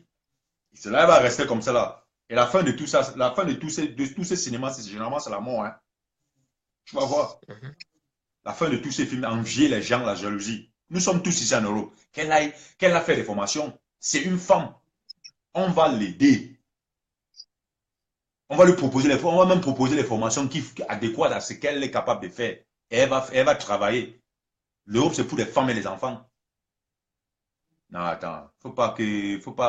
Et cela va rester comme ça là. Et la fin de tout ça, la fin de tous ces cinémas, généralement, c'est la mort. Hein. Tu vas voir. La fin de tous ces films, envier les gens, la jalousie. Nous sommes tous ici en Europe. Qu'elle a fait des formations. C'est une femme. On va l'aider. On va lui proposer on va même proposer les formations qui adéquates à ce qu'elle est capable de faire. Et elle va travailler. L'Europe, c'est pour les femmes et les enfants. Non, attends, faut pas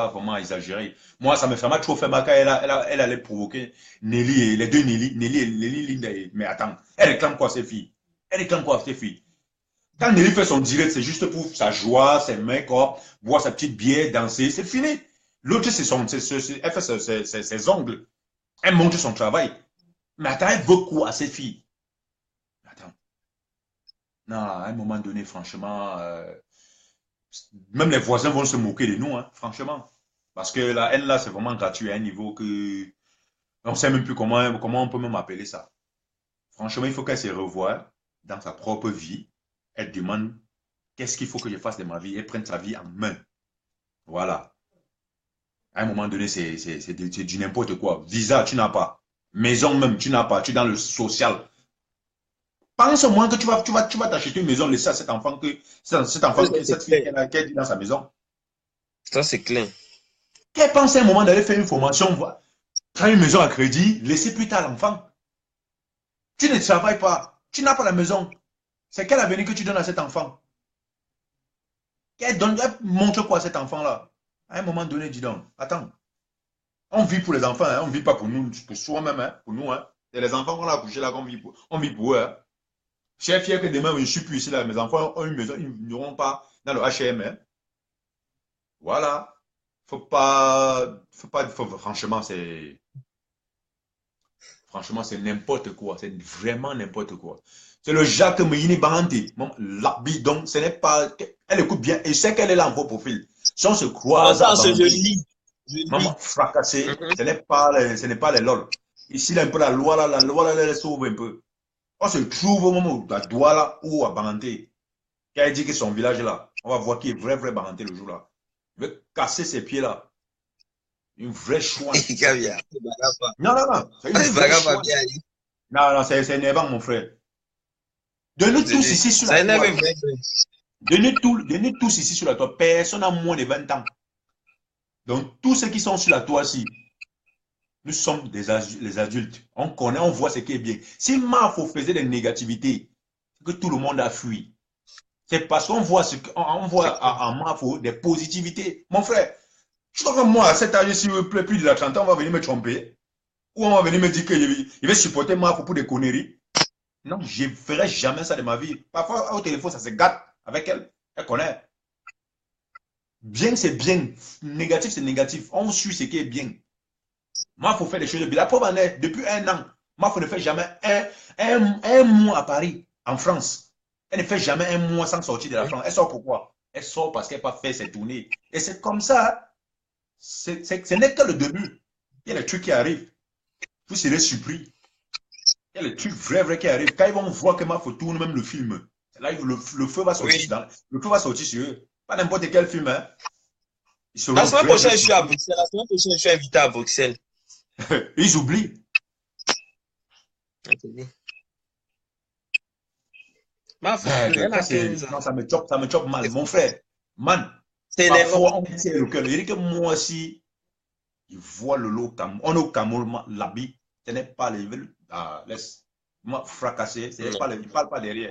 vraiment exagérer. Moi, ça me fait mal trop faire mal quand elle allait provoquer Nelly et les deux Nelly Linda. Mais attends, elle réclame quoi ces filles? Elle réclame quoi ces filles? Quand Nelly fait son direct, c'est juste pour sa joie, ses mains, quoi, boire sa petite bière, danser, c'est fini. L'autre, elle fait ses ongles. Elle montre son travail. Mais attends, elle veut quoi à ces filles? Attends. Non, à un moment donné, franchement... même les voisins vont se moquer de nous, hein, franchement. Parce que la haine, là, c'est vraiment gratuit à un niveau que... On ne sait même plus comment on peut même appeler ça. Franchement, il faut qu'elle se revoie dans sa propre vie. Elle demande qu'est-ce qu'il faut que je fasse de ma vie et prenne sa vie en main. Voilà. À un moment donné, c'est du n'importe quoi. Visa, tu n'as pas. Maison même, tu n'as pas. Tu es dans le social. Pense au moins que tu vas t'acheter une maison, laisser à cet enfant cette fille qu'elle a dans sa maison. Ça, c'est clair. Qu'elle pense à un moment d'aller faire une formation, prendre une maison à crédit, laisser plus tard l'enfant. Tu ne travailles pas. Tu n'as pas la maison. C'est quel avenir que tu donnes à cet enfant? Elle montre quoi à cet enfant-là? À un moment donné, dis donc, attends. On vit pour les enfants, hein, on ne vit pas pour nous, pour soi-même, hein, pour nous. Hein. Et les enfants qu'on a accouchés là, on vit pour eux. Hein. Je suis fier que demain, je ne suis plus ici, là, mes enfants ont une maison, ils n'iront pas dans le H&M. Hein. Voilà. Franchement, c'est n'importe quoi. C'est vraiment n'importe quoi. C'est le Jacques Meyini Banti. Donc, ce n'est pas... Elle écoute bien. Et c'est qu'elle est là en vos profils. Si on se croise... je lis. Maman fracassé. Ce n'est pas les lol. Ici, là, un peu la loi, là, elle sauve un peu. On se trouve au moment où la Douala ou à Banté. Quand elle dit que son village est là, on va voir qui est vrai Banté le jour-là. Il veut casser ses pieds là. Une vraie choix. Non. C'est une vraie choix. Non, c'est énervant, mon frère. De nous tous ici sur la toile. De nous tous ici sur la toile. Personne n'a moins de 20 ans. Donc, tous ceux qui sont sur la toile ici, nous sommes les adultes. On connaît, on voit ce qui est bien. Si Mafo faisait des négativités, que tout le monde a fui. C'est parce qu'on voit en Mafo des positivités. Mon frère, je crois que moi, à cet âge, si je plaît plus de la 30 ans, on va venir me tromper. Ou on va venir me dire qu'il va supporter Mafo pour des conneries. Non, je ne ferai jamais ça de ma vie. Parfois, au téléphone, ça se gâte avec elle. Elle connaît. Bien, c'est bien. Négatif, c'est négatif. On suit ce qui est bien. Moi, il faut faire des choses de bien. La preuve en est, depuis 1 an, moi, il ne fait jamais un mois à Paris, en France. Elle ne fait jamais 1 mois sans sortir de la France. Elle sort pourquoi? Elle sort parce qu'elle n'a pas fait ses tournées. Et c'est comme ça. Ce n'est que le début. Il y a des trucs qui arrivent. Vous serez surpris. Il y a des trucs vrais qui arrivent. Quand ils vont voir que Mafo tourne même le film, là, le feu va sortir. Le feu va sortir sur eux. Pas n'importe quel film. Hein. La semaine prochaine, je suis à Bruxelles. La semaine prochaine, je suis invité à Bruxelles. Ils oublient. Ça me choque mal. Mon frère, man, parfois on tient le cœur. Il dit que moi aussi, il voit le lot. On est au Cameroun, l'habit. Ce n'est pas les... Laisse-moi fracasser. Ce n'est pas les... Il ne parle pas derrière.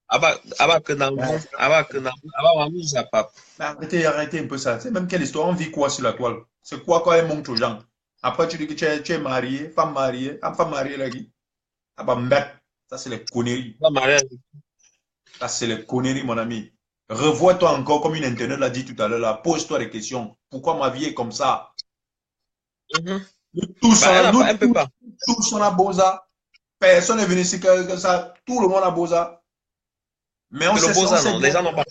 Arrêtez un peu ça. C'est même quelle histoire. On vit quoi sur la toile? C'est quoi quand elle montre aux gens? Après, tu dis que tu es marié, femme mariée, là, qui? Ah bah merde, ça c'est les conneries. Ça c'est les conneries, mon ami. Revois-toi encore, comme une internet l'a dit tout à l'heure, là. Pose-toi des questions. Pourquoi ma vie est comme ça? Nous tous, on a Boza. Personne n'est venu ici que ça. Tout le monde a Boza. Mais on sait ça. Les gens n'ont pas.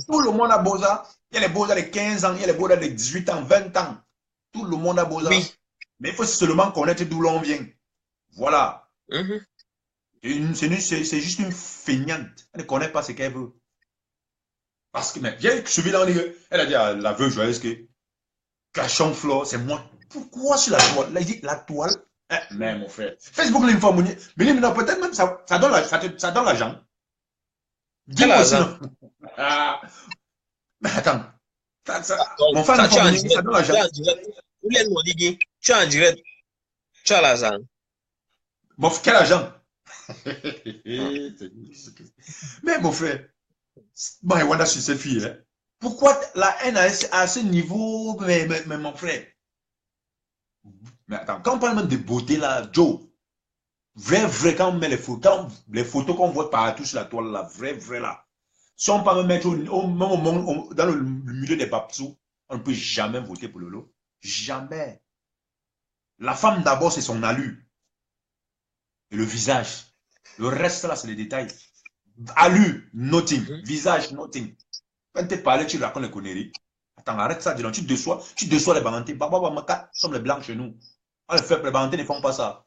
Tout le monde a Boza. Il y a les Boza de 15 ans, il y a les Boza de 18 ans, 20 ans. Tout le monde a Boza. Oui. Mais il faut seulement connaître d'où l'on vient. Voilà. C'est juste une feignante. Elle ne connaît pas ce qu'elle veut. Parce que, mais viens, celui-là, elle a dit à la veuve joyeuse que Cachon Flore, c'est moi. Pourquoi sur la toile? Elle a dit la toile. Mais mon frère, Facebook, l'informe. Mais peut-être même ça donne l'argent. Dis-moi sinon. Mais attends. Mon frère, ça donne l'argent. Tu as en direct. Tu as l'argent. Bon, quel argent? Mais mon frère, moi, Wanda sur cette fille, hein. Pourquoi la haine à ce niveau, mais mon frère? Mais attends, quand on parle même de beauté là, Joe, vrai, quand on met les photos qu'on voit partout sur la toile là, vrai là, si on peut me mettre dans le milieu des papsous, on ne peut jamais voter pour le lot. Jamais. La femme d'abord, c'est son allure. Et le visage. Le reste là, c'est les détails. Allure, nothing. Visage, nothing. Quand tu parles, tu racontes les conneries. Attends, arrête ça, Dylan. Tu déçois les Banantais. Nous sommes les Blancs chez nous. Les Banantais ne font pas ça.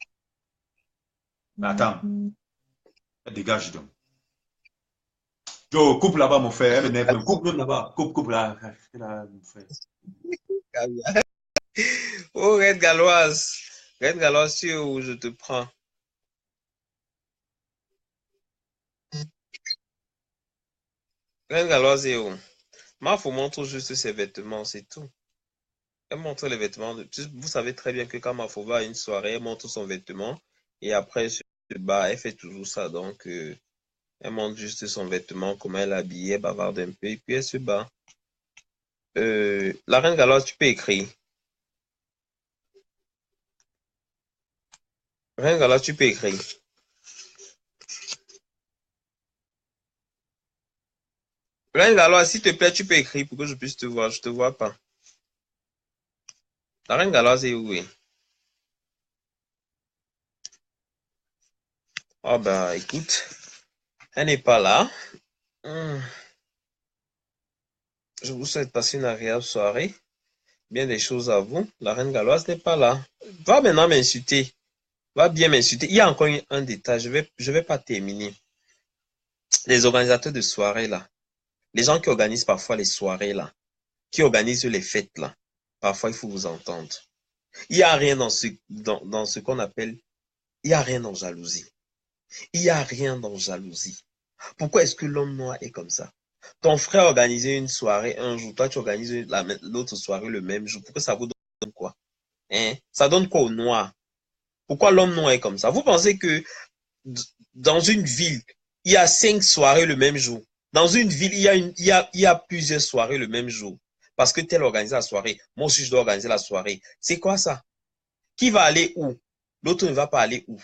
Mais attends. Dégage donc. Joe, coupe là-bas, mon frère. Coupe là-bas. Coupe là. Là, mon frère. Oh, Reine Galloise. Reine Galloise, tu es où je te prends? Reine Galloise est où? Mafo montre juste ses vêtements, c'est tout. Elle montre les vêtements. Vous savez très bien que quand Mafo va à une soirée, elle montre son vêtement et après elle se bat. Elle fait toujours ça. Donc, elle montre juste son vêtement, comment elle est habillée, elle bavarde un peu et puis elle se bat. La Reine Galloise, tu peux écrire. Reine Galloise, tu peux écrire. Reine Galloise, s'il te plaît, tu peux écrire pour que je puisse te voir. Je ne te vois pas. La Reine Galloise est où? Ah bah écoute, elle n'est pas là. Je vous souhaite passer une agréable soirée. Bien des choses à vous. La Reine Galloise n'est pas là. Va maintenant m'insulter. Va bien m'insulter. Il y a encore un détail. Je vais pas terminer. Les organisateurs de soirées là. Les gens qui organisent parfois les soirées là. Qui organisent les fêtes là. Parfois, il faut vous entendre. Il n'y a rien dans ce qu'on appelle... Il n'y a rien dans jalousie. Il n'y a rien dans jalousie. Pourquoi est-ce que l'homme noir est comme ça? Ton frère a organisé une soirée un jour, toi tu organises l'autre soirée le même jour. Pourquoi ça vous donne quoi? Hein? Ça donne quoi au noir? Pourquoi l'homme noir est comme ça? Vous pensez que dans une ville, il y a 5 soirées le même jour? Dans une ville, il y a plusieurs soirées le même jour. Parce que tel organise la soirée, moi aussi je dois organiser la soirée. C'est quoi ça? Qui va aller où? L'autre ne va pas aller où?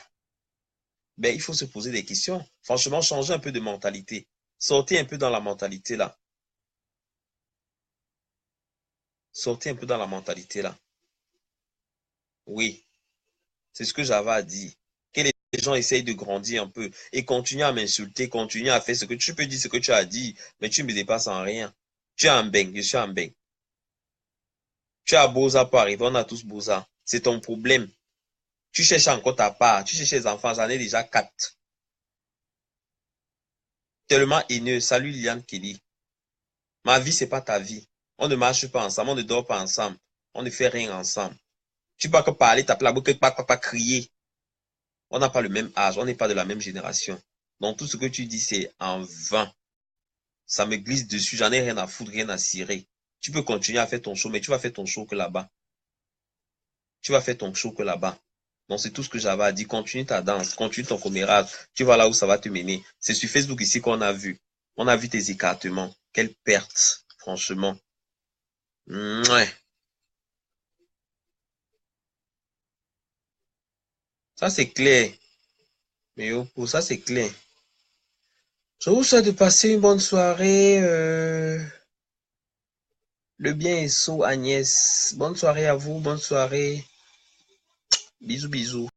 Ben, il faut se poser des questions. Franchement, changer un peu de mentalité. Sortez un peu dans la mentalité là. Sortez un peu dans la mentalité là. Oui, c'est ce que j'avais à dire. Que les gens essayent de grandir un peu et continuent à m'insulter, continuent à faire ce que tu peux dire, ce que tu as dit, mais tu me dépasses en rien. Tu es un beng, je suis un beng. Tu as Boza pour arriver, on a tous Boza. C'est ton problème. Tu cherches encore ta part. Tu cherches les enfants, j'en ai déjà 4. Tellement haineux. Salut Liliane Kelly. Ma vie, c'est pas ta vie. On ne marche pas ensemble, on ne dort pas ensemble. On ne fait rien ensemble. Tu peux pas parler, taper la boucle, pas crier. On n'a pas le même âge, on n'est pas de la même génération. Donc tout ce que tu dis, c'est en vain. Ça me glisse dessus, j'en ai rien à foutre, rien à cirer. Tu peux continuer à faire ton show, mais tu vas faire ton show que là-bas. Tu vas faire ton show que là-bas. Donc c'est tout ce que j'avais à dire. Continue ta danse, continue ton commérage. Tu vois là où ça va te mener. C'est sur Facebook ici qu'on a vu. On a vu tes écartements. Quelle perte, franchement. Ouais. Ça c'est clair. Mais pour ça c'est clair. Je vous souhaite de passer une bonne soirée. Le bien est sous Agnès. Bonne soirée à vous, bonne soirée. Bisous, bisous.